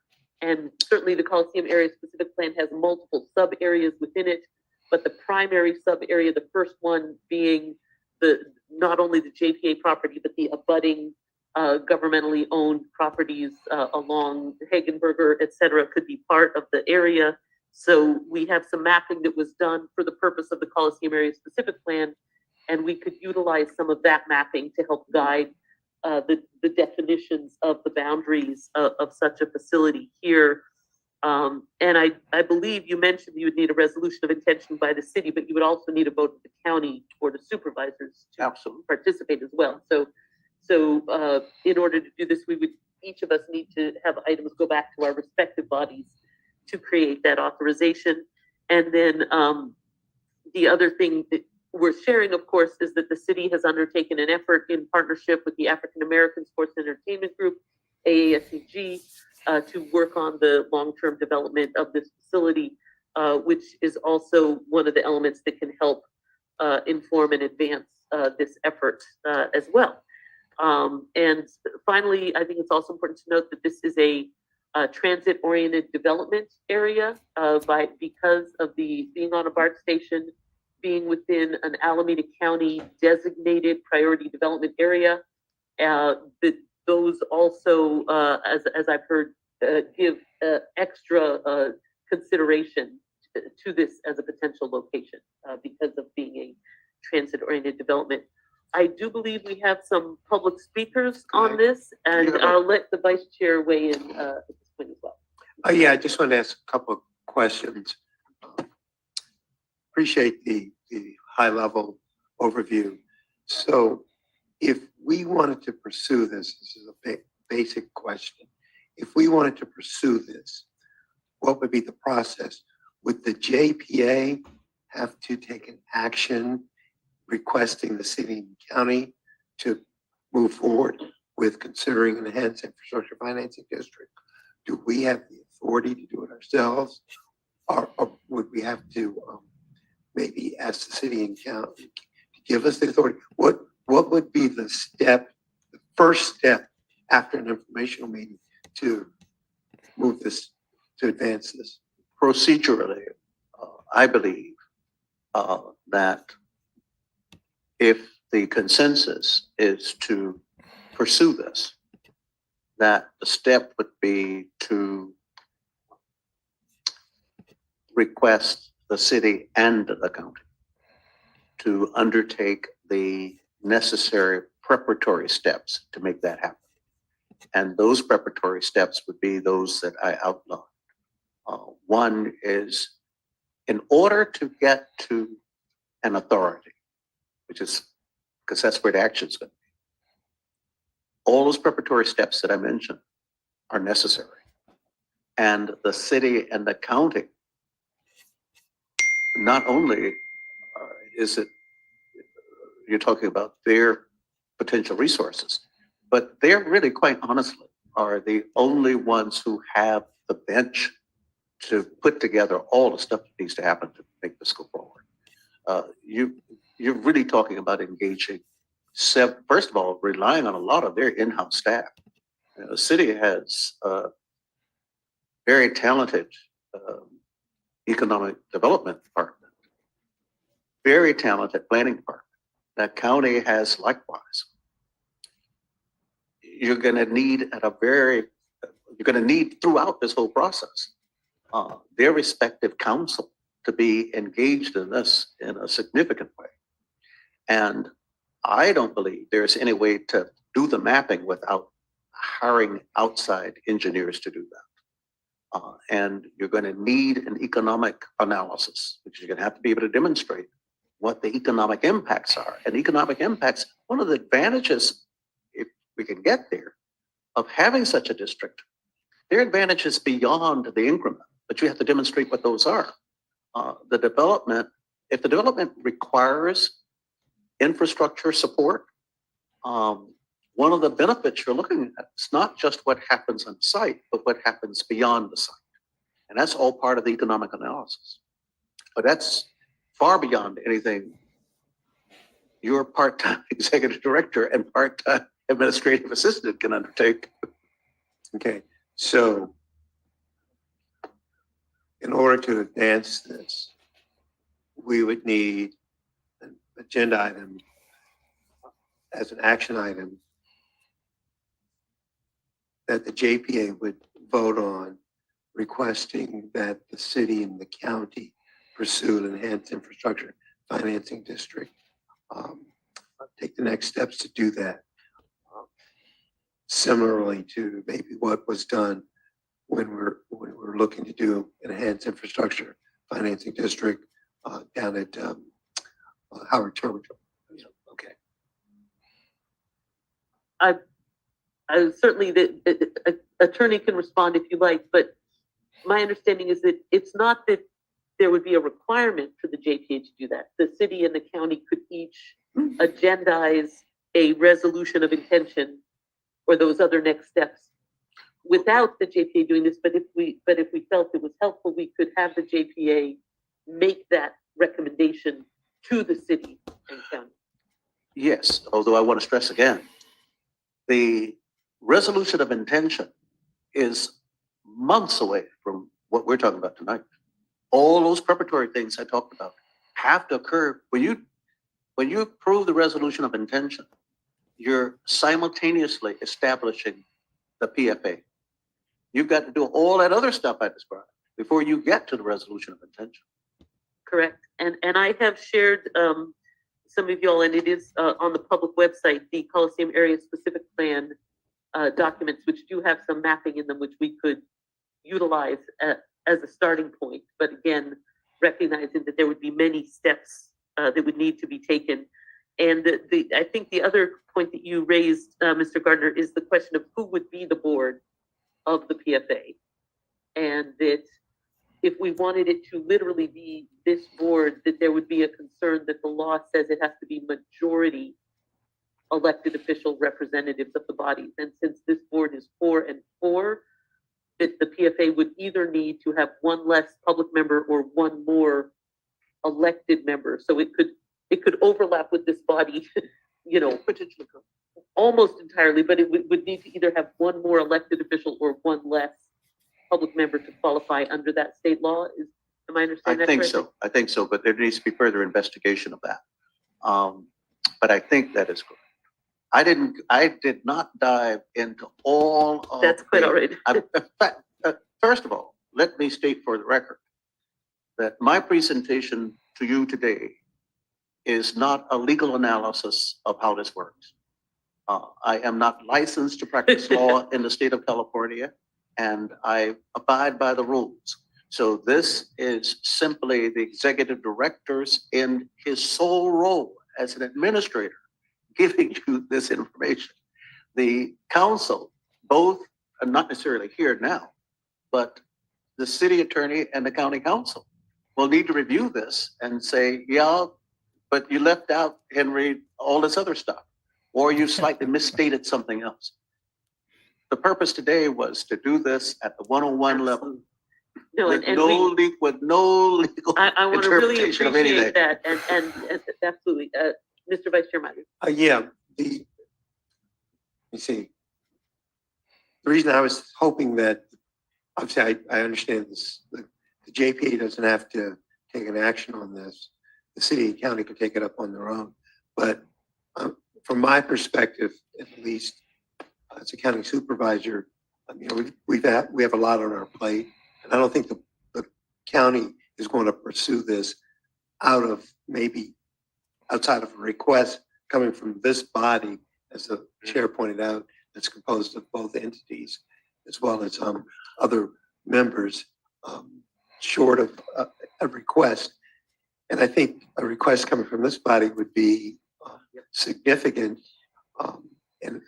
And certainly the Coliseum area specific plan has multiple sub areas within it, but the primary sub area, the first one being not only the JPA property, but the abutting governmentally owned properties along Hagenberger, et cetera, could be part of the area. So we have some mapping that was done for the purpose of the Coliseum Area Specific Plan, and we could utilize some of that mapping to help guide the definitions of the boundaries of such a facility here. And I believe you mentioned you would need a resolution of intention by the city, but you would also need a vote of the county Board of Supervisors to Absolutely. participate as well. So in order to do this, each of us need to have items go back to our respective bodies to create that authorization. And then the other thing that we're sharing, of course, is that the city has undertaken an effort in partnership with the African American Sports and Entertainment Group, AASEG, to work on the long-term development of this facility, which is also one of the elements that can help inform and advance this effort as well. And finally, I think it's also important to note that this is a transit-oriented development area because of being on a BART station, being within an Alameda County designated priority development area. Those also, as I've heard, give extra consideration to this as a potential location because of being a transit-oriented development. I do believe we have some public speakers on this, and I'll let the vice chair weigh in at this point as well. Yeah, I just want to ask a couple of questions. Appreciate the high-level overview. So if we wanted to pursue this is a basic question. If we wanted to pursue this, what would be the process? Would the JPA have to take an action requesting the city and county to move forward with considering an enhanced infrastructure financing district? Do we have the authority to do it ourselves? Or would we have to maybe ask the city and county to give us the authority? What would be the first step after an informational meeting to move this, to advance this? Procedurally, I believe that if the consensus is to pursue this, that the step would be to request the city and the county to undertake the necessary preparatory steps to make that happen. And those preparatory steps would be those that I outlined. One is, in order to get to an authority, which is, because that's where the action is going to be, all those preparatory steps that I mentioned are necessary. And the city and the county, not only is it, you're talking about their potential resources, but they're really, quite honestly, are the only ones who have the bench to put together all the stuff that needs to happen to make this go forward. You're really talking about engaging, first of all, relying on a lot of their in-house staff. The city has a very talented economic development department, very talented planning department. That county has likewise. You're going to need throughout this whole process, their respective counsel to be engaged in this in a significant way. And I don't believe there's any way to do the mapping without hiring outside engineers to do that. And you're going to need an economic analysis, which you're going to have to be able to demonstrate what the economic impacts are. And economic impacts, one of the advantages, if we can get there, of having such a district, there are advantages beyond the increment, but you have to demonstrate what those are. The development, if the development requires infrastructure support, one of the benefits you're looking at is not just what happens on site, but what happens beyond the site. And that's all part of the economic analysis. But that's far beyond anything your part-time executive director and part-time administrative assistant can undertake. Okay, so in order to advance this, we would need an agenda item as an action item that the JPA would vote on requesting that the city and the county pursue an enhanced infrastructure financing district. Take the next steps to do that. Similarly to maybe what was done when we're looking to do an enhanced infrastructure financing district down at Howard Terminal. Okay. I certainly, the attorney can respond if you like, but my understanding is that it's not that there would be a requirement for the JPA to do that. The city and the county could each agendize a resolution of intention or those other next steps without the JPA doing this. But if we felt it was helpful, we could have the JPA make that recommendation to the city and county. Yes, although I want to stress again, the resolution of intention is months away from what we're talking about tonight. All those preparatory things I talked about have to occur. When you approve the resolution of intention, you're simultaneously establishing the PFA. You've got to do all that other stuff I described before you get to the resolution of intention. Correct. And I have shared some of y'all, and it is on the public website, the Coliseum Area Specific Plan documents, which do have some mapping in them, which we could utilize as a starting point. But again, recognizing that there would be many steps that would need to be taken. And I think the other point that you raised, Mr. Gardner, is the question of who would be the board of the PFA. And that if we wanted it to literally be this board, that there would be a concern that the law says it has to be majority elected official representatives of the bodies. And since this board is 4 and 4, that the PFA would either need to have one less public member or one more elected member. So it could overlap with this body, potentially almost entirely, but it would need to either have one more elected official or one less public member to qualify under that state law. Am I understanding that correctly? I think so, but there needs to be further investigation of that. But I think that is correct. I did not dive into all of That's quite all right. First of all, let me state for the record that my presentation to you today is not a legal analysis of how this works. I am not licensed to practice law in the state of California, and I abide by the rules. So this is simply the executive director's in his sole role as an administrator giving you this information. The council, both are not necessarily here now, but the city attorney and the county council will need to review this and say, yeah, but you left out, Henry, all this other stuff, or you slightly misstated something else. The purpose today was to do this at the 101 level. No, with no legal I want to really interpretation of anything. appreciate that, and absolutely, Mr. Vice Chair Meyer. Yeah, let me see. The reason I was hoping that, obviously I understand this, the JPA doesn't have to take an action on this. The city and county can take it up on their own. But from my perspective, at least as a county supervisor, we have a lot on our plate. And I don't think the county is going to pursue this outside of a request coming from this body, as the chair pointed out, that's composed of both entities, as well as other members, short of a request. And I think a request coming from this body would be significant and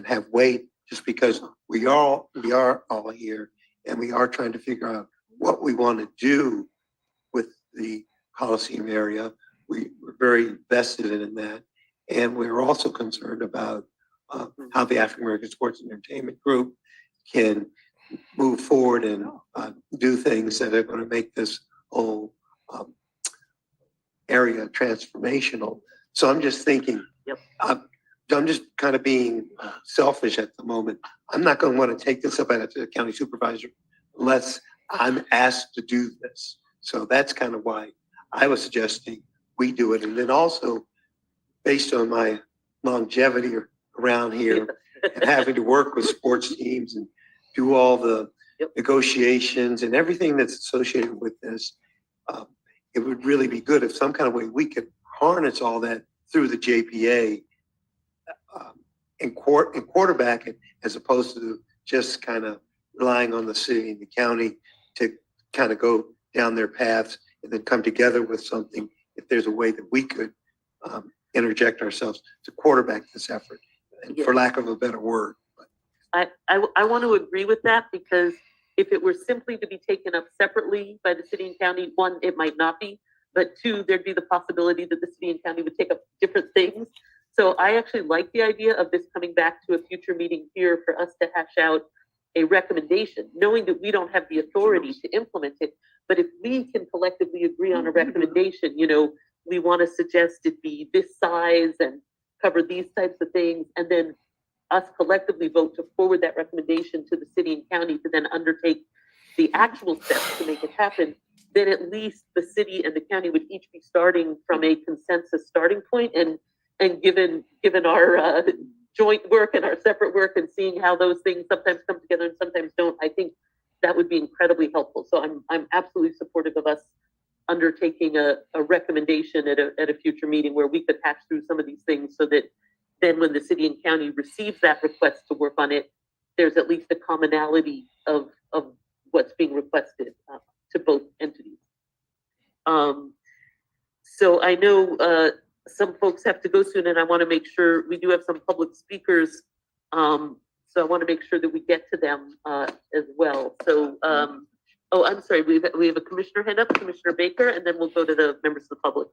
have weight, just because we are all here and we are trying to figure out what we want to do with the Coliseum area. We're very invested in that. And we're also concerned about how the African American Sports and Entertainment Group can move forward and do things that are going to make this whole area transformational. So I'm just thinking, I'm just kind of being selfish at the moment. I'm not going to want to take this up as a county supervisor unless I'm asked to do this. So that's kind of why I was suggesting we do it. And then also, based on my longevity around here and having to work with sports teams and do all the Yep. negotiations and everything that's associated with this. It would really be good if some kind of way we could harness all that through the JPA and quarterback it, as opposed to just kind of relying on the city and the county to kind of go down their paths and then come together with something. If there's a way that we could interject ourselves to quarterback this effort, and for lack of a better word. I want to agree with that, because if it were simply to be taken up separately by the city and county, one, it might not be, but two, there'd be the possibility that the city and county would take up different things. So I actually like the idea of this coming back to a future meeting here for us to hash out a recommendation, knowing that we don't have the authority to implement it. But if we can collectively agree on a recommendation, you know, we want to suggest it be this size and cover these types of things, and then us collectively vote to forward that recommendation to the city and county to then undertake the actual steps to make it happen, then at least the city and the county would each be starting from a consensus starting point. And given our joint work and our separate work and seeing how those things sometimes come together and sometimes don't, I think that would be incredibly helpful. So I'm absolutely supportive of us undertaking a recommendation at a future meeting where we could hash through some of these things, so that then when the city and county receives that request to work on it, there's at least a commonality of what's being requested to both entities. So I know some folks have to go soon, and I want to make sure we do have some public speakers. So I want to make sure that we get to them as well. So, oh, I'm sorry, we have a commissioner hand up, Commissioner Baker, and then we'll go to the members of the public.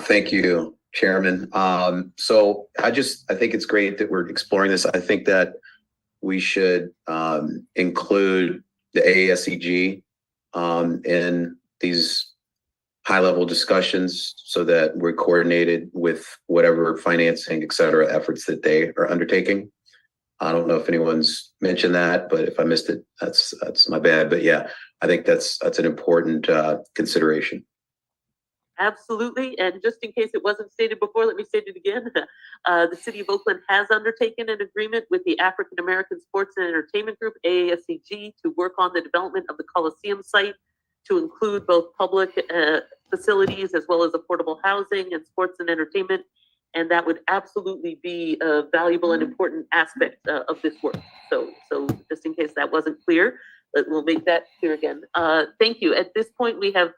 Thank you, Chairman. So I think it's great that we're exploring this. I think that we should include the AASEG in these high-level discussions, so that we're coordinated with whatever financing, et cetera, efforts that they are undertaking. I don't know if anyone's mentioned that, but if I missed it, that's my bad. But yeah, I think that's an important consideration. Absolutely. And just in case it wasn't stated before, let me state it again. The City of Oakland has undertaken an agreement with the African American Sports and Entertainment Group, AASEG, to work on the development of the Coliseum site, to include both public facilities as well as affordable housing and sports and entertainment. And that would absolutely be a valuable and important aspect of this work. So just in case that wasn't clear, we'll make that clear again. Thank you. At this point, we have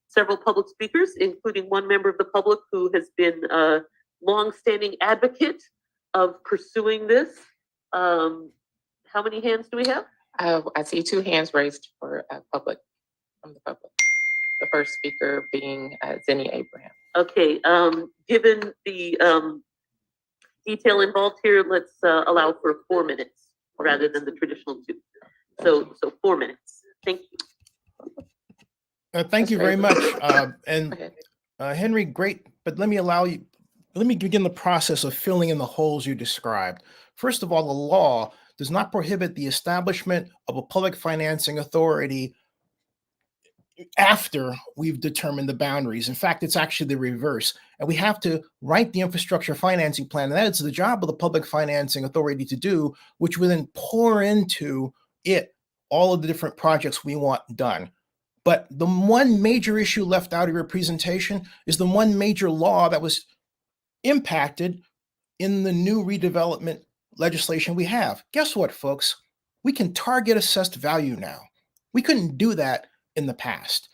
several public speakers, including one member of the public who has been a longstanding advocate of pursuing this. How many hands do we have? I see 2 hands raised for public, from the public. The first speaker being Zenny Abraham. Okay, given the detail involved here, let's allow for 4 minutes rather than the traditional 2. So 4 minutes. Thank you. Thank you very much. And Henry, great, but let me begin the process of filling in the holes you described. First of all, the law does not prohibit the establishment of a public financing authority after we've determined the boundaries. In fact, it's actually the reverse. And we have to write the infrastructure financing plan. And that's the job of the public financing authority to do, which will then pour into it all of the different projects we want done. But the one major issue left out of your presentation is the one major law that was impacted in the new redevelopment legislation we have. Guess what, folks? We can target assessed value now. We couldn't do that in the past.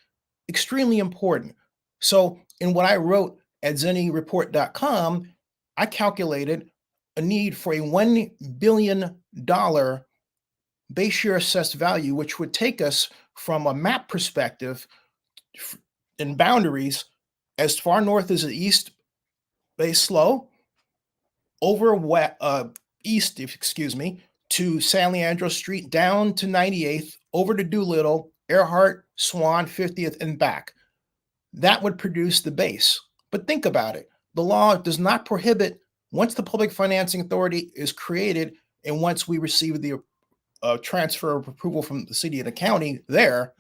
Extremely important. So in what I wrote at zennyreport.com, I calculated a need for a $1 billion base year assessed value, which would take us from a map perspective in boundaries as far north as the East Bay Slough, over east, to San Leandro Street, down to 98th, over to Doolittle, Earhart, Swan, 50th, and back. That would produce the base. But think about it. The law does not prohibit, once the Public Financing Authority is created and once we receive the transfer of approval from the city and the county there,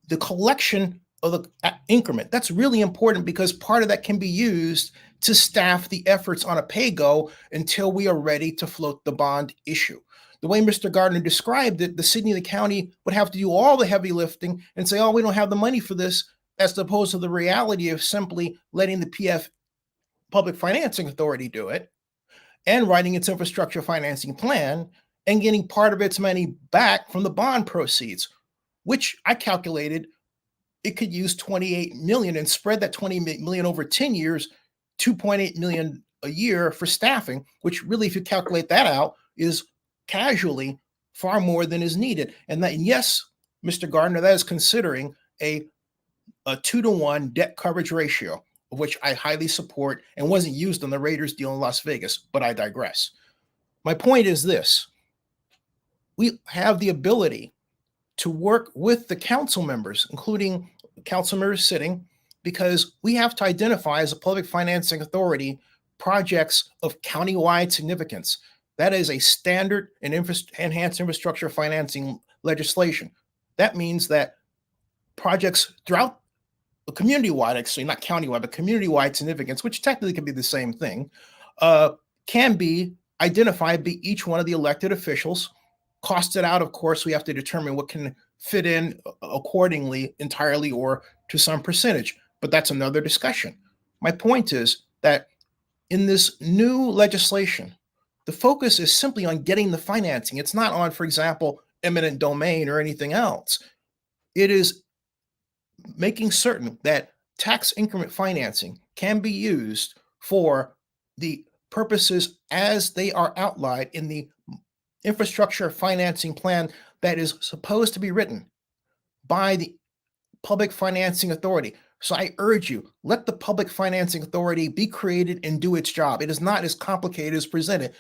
the collection of the increment. That's really important because part of that can be used to staff the efforts on a pay-go until we are ready to float the bond issue. The way Mr. Gardner described it, the city and the county would have to do all the heavy lifting and say, oh, we don't have the money for this, as opposed to the reality of simply letting the Public Financing Authority do it and writing its infrastructure financing plan and getting part of its money back from the bond proceeds, which I calculated it could use 28 million and spread that 20 million over 10 years, 2.8 million a year for staffing, which really, if you calculate that out, is casually far more than is needed. And that, yes, Mr. Gardner, that is considering a 2-to-1 debt coverage ratio, of which I highly support and wasn't used on the Raiders deal in Las Vegas, but I digress. My point is this: we have the ability to work with the council members, including council members sitting, because we have to identify as a public financing authority projects of countywide significance. That is a standard in enhanced infrastructure financing legislation. That means that projects throughout the community-wide, actually not countywide, but community-wide significance, which technically can be the same thing, can be identified by each one of the elected officials. Costed out, of course, we have to determine what can fit in accordingly entirely or to some percentage, but that's another discussion. My point is that in this new legislation, the focus is simply on getting the financing. It's not on, for example, eminent domain or anything else. It is making certain that tax increment financing can be used for the purposes as they are outlined in the infrastructure financing plan that is supposed to be written by the Public Financing Authority. So I urge you, let the Public Financing Authority be created and do its job. It is not as complicated as presented.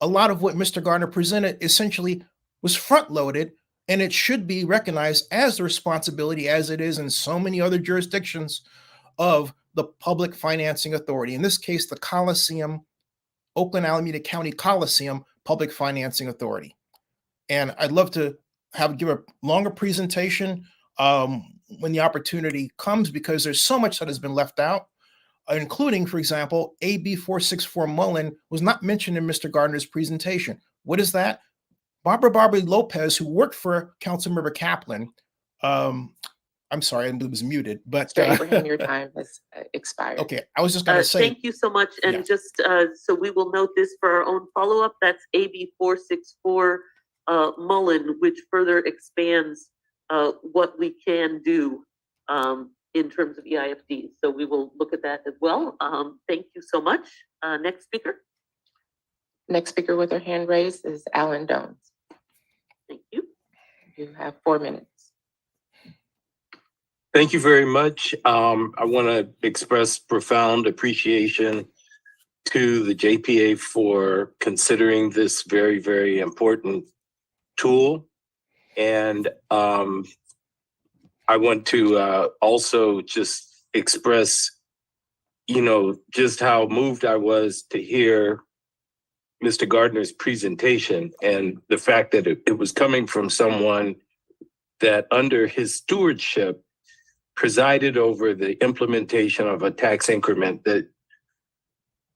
A lot of what Mr. Gardner presented essentially was front-loaded, and it should be recognized as the responsibility, as it is in so many other jurisdictions, of the Public Financing Authority. In this case, the Coliseum, Oakland-Alameda County Coliseum Public Financing Authority. And I'd love to give a longer presentation when the opportunity comes, because there's so much that has been left out, including, for example, AB 464 Mullen was not mentioned in Mr. Gardner's presentation. What is that? Barbara Lopez, who worked for Councilmember Kaplan, I'm sorry, it was muted, but Mr. Abraham, your time has expired. okay, I was just going to say. Thank you so much. And Yeah. just so we will note this for our own follow-up, that's AB 464 Mullen, which further expands what we can do in terms of EIFD. So we will look at that as well. Thank you so much. Next speaker. Next speaker with her hand raised is Alan Dones. Thank you. You have 4 minutes. Thank you very much. I want to express profound appreciation to the JPA for considering this very, very important tool. And I want to also just express, just how moved I was to hear Mr. Gardner's presentation and the fact that it was coming from someone that under his stewardship presided over the implementation of a tax increment that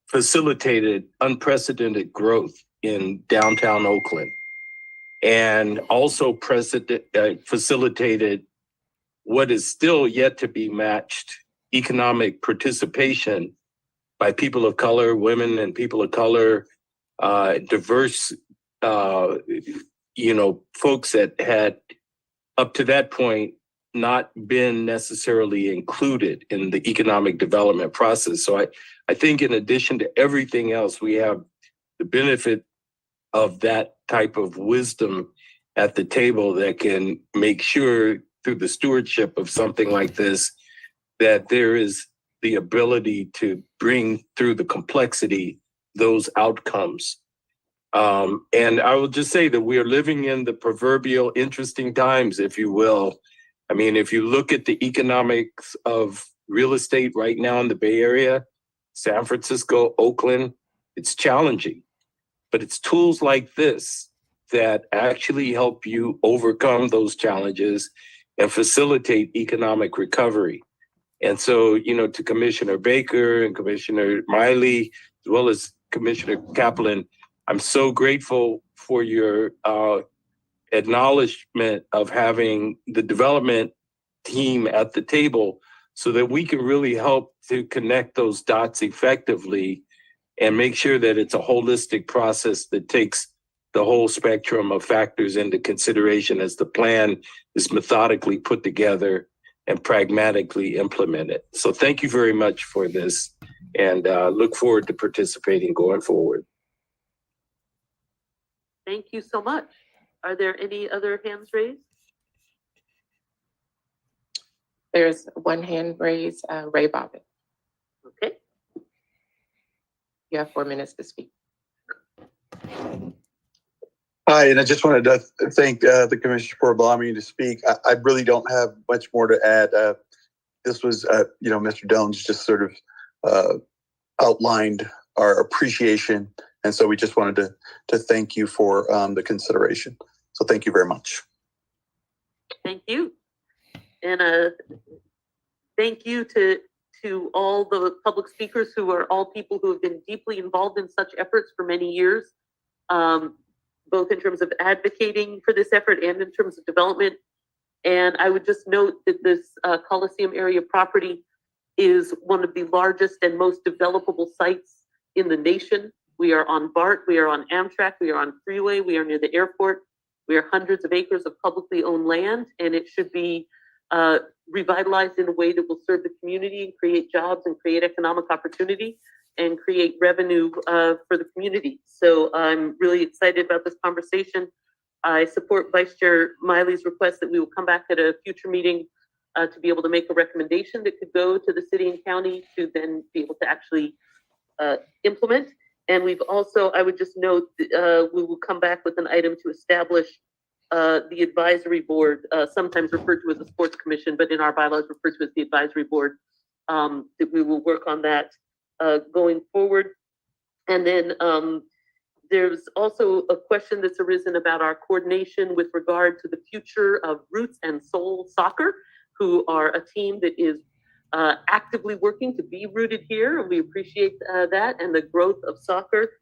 facilitated unprecedented growth in downtown Oakland, and also facilitated what is still yet to be matched economic participation by people of color, women and people of color, diverse, folks that had up to that point not been necessarily included in the economic development process. So I think in addition to everything else, we have the benefit of that type of wisdom at the table that can make sure through the stewardship of something like this, that there is the ability to bring through the complexity those outcomes. And I will just say that we are living in the proverbial interesting times, if you will. I mean, if you look at the economics of real estate right now in the Bay Area, San Francisco, Oakland, it's challenging. But it's tools like this that actually help you overcome those challenges and facilitate economic recovery. And so, to Commissioner Baker and Commissioner Miley, as well as Commissioner Kaplan, I'm so grateful for your acknowledgement of having the development team at the table so that we can really help to connect those dots effectively and make sure that it's a holistic process that takes the whole spectrum of factors into consideration as the plan is methodically put together and pragmatically implemented. So thank you very much for this, and look forward to participating going forward. Thank you so much. Are there any other hands raised? There's one hand raised, Ray Bobbitt. Okay. You have 4 minutes to speak. Hi, and I just wanted to thank the commissioner for allowing me to speak. I really don't have much more to add. This was, Mr. Dillon's just sort of outlined our appreciation, and so we just wanted to thank you for the consideration. So thank you very much. Thank you. And thank you to all the public speakers who are all people who have been deeply involved in such efforts for many years, both in terms of advocating for this effort and in terms of development. And I would just note that this Coliseum area property is one of the largest and most developable sites in the nation. We are on BART, we are on Amtrak, we are on Freeway, we are near the airport. We are hundreds of acres of publicly owned land, and it should be revitalized in a way that will serve the community and create jobs and create economic opportunity and create revenue for the community. So I'm really excited about this conversation. I support Vice Chair Miley's request that we will come back at a future meeting to be able to make a recommendation that could go to the city and county to then be able to actually implement. And we've also, I would just note, we will come back with an item to establish the advisory board, sometimes referred to as a sports commission, but in our bylaws referred to as the advisory board, that we will work on that going forward. And then there's also a question that's arisen about our coordination with regard to the future of Roots and Soul Soccer, who are a team that is actively working to be rooted here. And we appreciate that and the growth of soccer.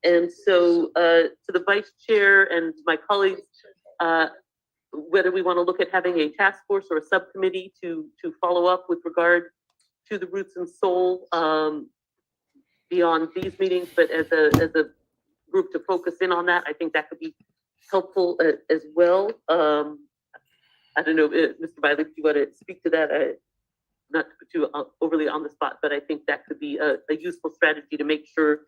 And so to the vice chair and my colleagues, whether we want to look at having a task force or a subcommittee to follow up with regard to the Roots and Soul beyond these meetings, but as a group to focus in on that, I think that could be helpful as well. I don't know, Mr. Biley, if you want to speak to that, not to put you overly on the spot, but I think that could be a useful strategy to make sure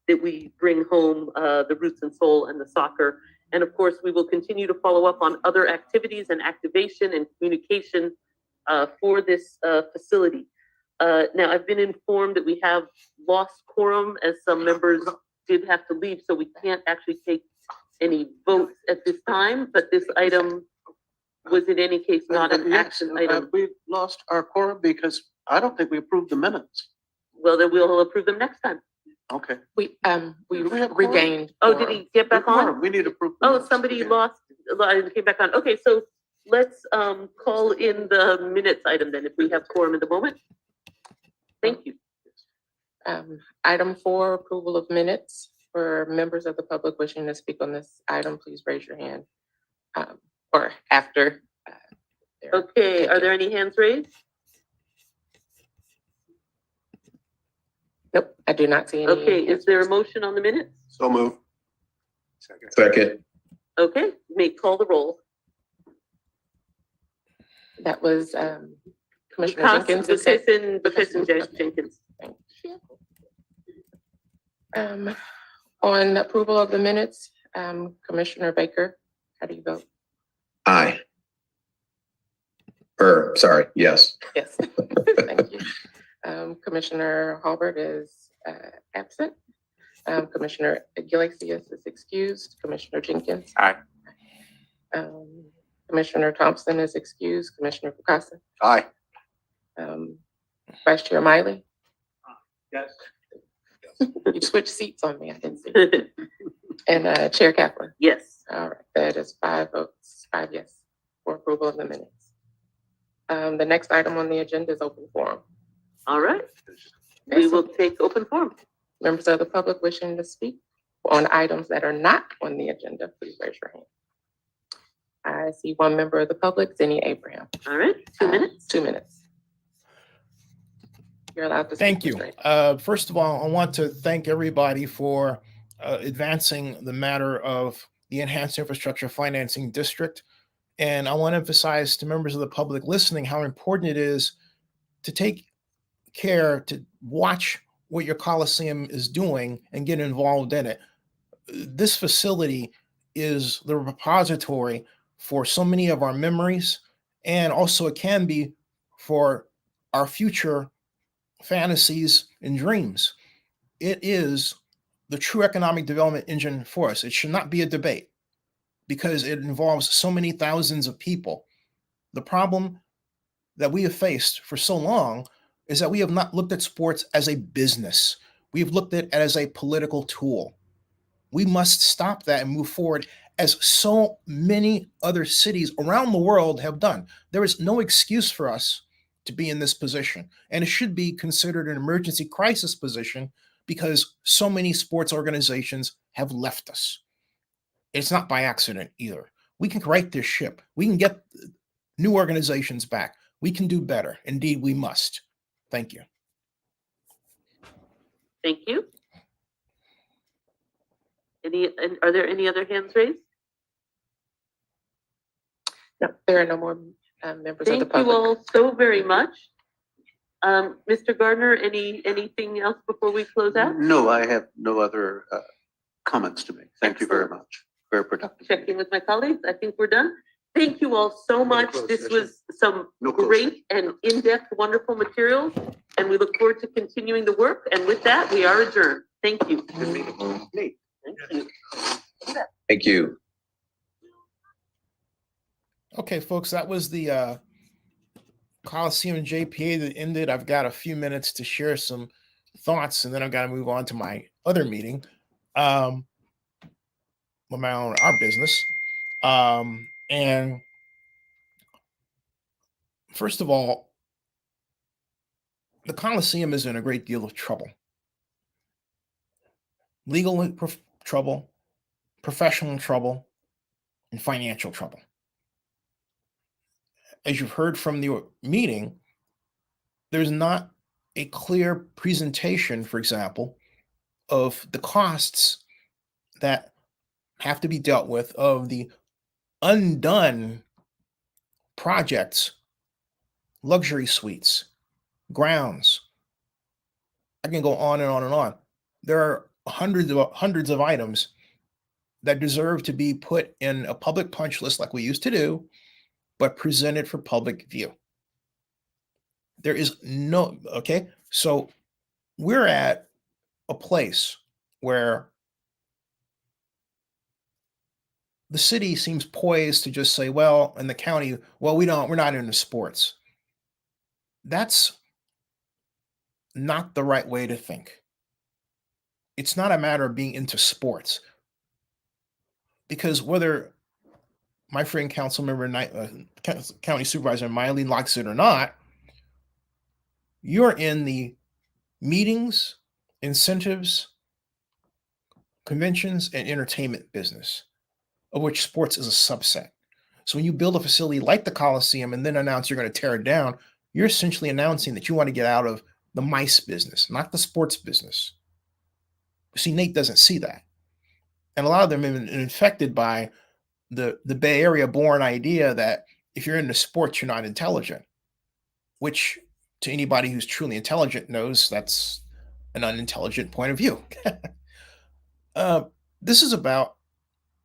that we bring home the Roots and Soul and the soccer. And of course, we will continue to follow up on other activities and activation and communication for this facility. Now, I've been informed that we have lost quorum as some members did have to leave, so we can't actually take any votes at this time, but this item was in any case not an action item. We lost our quorum because I don't think we approved the minutes. Well, then we'll approve them next time. Okay. We Do we have quorum? regained. Oh, did quorum. he get back on? We need to approve. the Oh, minutes. somebody Okay. lost, came back on. Okay, so let's call in the minutes item then, if we have quorum in the moment. Thank you. Item 4, approval of minutes. For members of the public wishing to speak on this item, please raise your hand. Or after. Okay, are there any hands raised? Nope, I do not see any. Okay, is hands there a raised. motion on the minutes? So move. Second. Okay, may call the roll. That was Commissioner Jenkins. is it? Because Jenkins. Thank you. On approval of the minutes, Commissioner Baker, how do you vote? Aye. Sorry, yes. Yes, thank you. Commissioner Halbert is absent. Commissioner Gillixius is excused. Commissioner Jenkins. Aye. Commissioner Thompson is excused. Commissioner Fukasa. Aye. Vice Chair Miley. Yes. You switched seats on me, I didn't see. And Chair Kaplan. Yes. All right, that is 5 votes, 5 yes, 4 for approval of the minutes. The next item on the agenda is open forum. All right. We will take open forum. Members of the public wishing to speak on items that are not on the agenda, please raise your hand. I see one member of the public, Zinnia Abraham. All right, 2 minutes. 2 minutes. You're allowed to speak. Thank you. Mr. Abraham. First of all, I want to thank everybody for advancing the matter of the Enhanced Infrastructure Financing District. And I want to emphasize to members of the public listening how important it is to take care to watch what your Coliseum is doing and get involved in it. This facility is the repository for so many of our memories, and also it can be for our future fantasies and dreams. It is the true economic development engine for us. It should not be a debate because it involves so many thousands of people. The problem that we have faced for so long is that we have not looked at sports as a business. We've looked at it as a political tool. We must stop that and move forward as so many other cities around the world have done. There is no excuse for us to be in this position, and it should be considered an emergency crisis position because so many sports organizations have left us. It's not by accident either. We can right this ship. We can get new organizations back. We can do better. Indeed, we must. Thank you. Thank you. Are there any other hands raised? No, there are no more members of the Thank you public. all so very much. Mr. Gardner, anything else before we close out? No, I have no other comments to make. Thank you very much. Very productive. Checking with my colleagues, I think we're done. Thank you all so much. closed This session. was some No closed great and in-depth, wonderful materials, and we look forward to continuing the work. And with that, we are adjourned. Thank you. Good meeting. Neat. Thank you. Thank you. Okay, folks, that was the Coliseum and JPA that ended. I've got a few minutes to share some thoughts, and then I've got to move on to my other meeting, our business. And first of all, the Coliseum is in a great deal of trouble. Legal trouble, professional trouble, and financial trouble. As you've heard from the meeting, there's not a clear presentation, for example, of the costs that have to be dealt with of the undone projects, luxury suites, grounds. I can go on and on and on. There are hundreds of items that deserve to be put in a public punch list like we used to do, but presented for public view. There is no, okay? So we're at a place where the city seems poised to just say, well, in the county, well, we're not into sports. That's not the right way to think. It's not a matter of being into sports. Because whether my friend council member, county supervisor Miley likes it or not, you're in the meetings, incentives, conventions, and entertainment business, of which sports is a subset. So when you build a facility like the Coliseum and then announce you're going to tear it down, you're essentially announcing that you want to get out of the MICE business, not the sports business. See, Nate doesn't see that. And a lot of them have been infected by the Bay Area born idea that if you're into sports, you're not intelligent, which to anybody who's truly intelligent knows that's an unintelligent point of view. This is about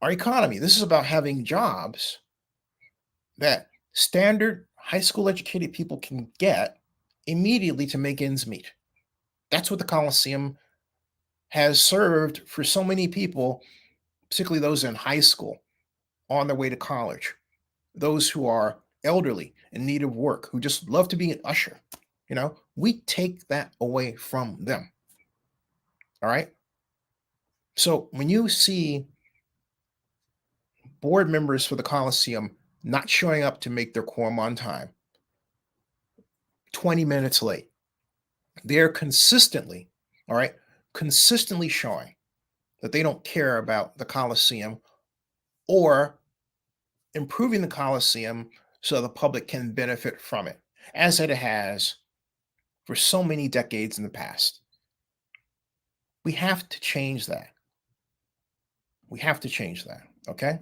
our economy. This is about having jobs that standard high school educated people can get immediately to make ends meet. That's what the Coliseum has served for so many people, particularly those in high school, on their way to college, those who are elderly in need of work, who just love to be an usher. You know, we take that away from them. All right. So when you see board members for the Coliseum not showing up to make their quorum on time, 20 minutes late. They're consistently, all right, consistently showing that they don't care about the Coliseum or improving the Coliseum so the public can benefit from it, as it has for so many decades in the past. We have to change that. We have to change that, okay?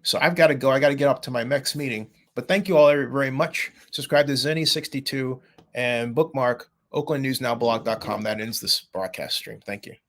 So I've got to go. I got to get up to my next meeting. But thank you all very much. Subscribe to Zenny62 and bookmark oaklandnewsnowblog.com. That ends this broadcast stream. Thank you.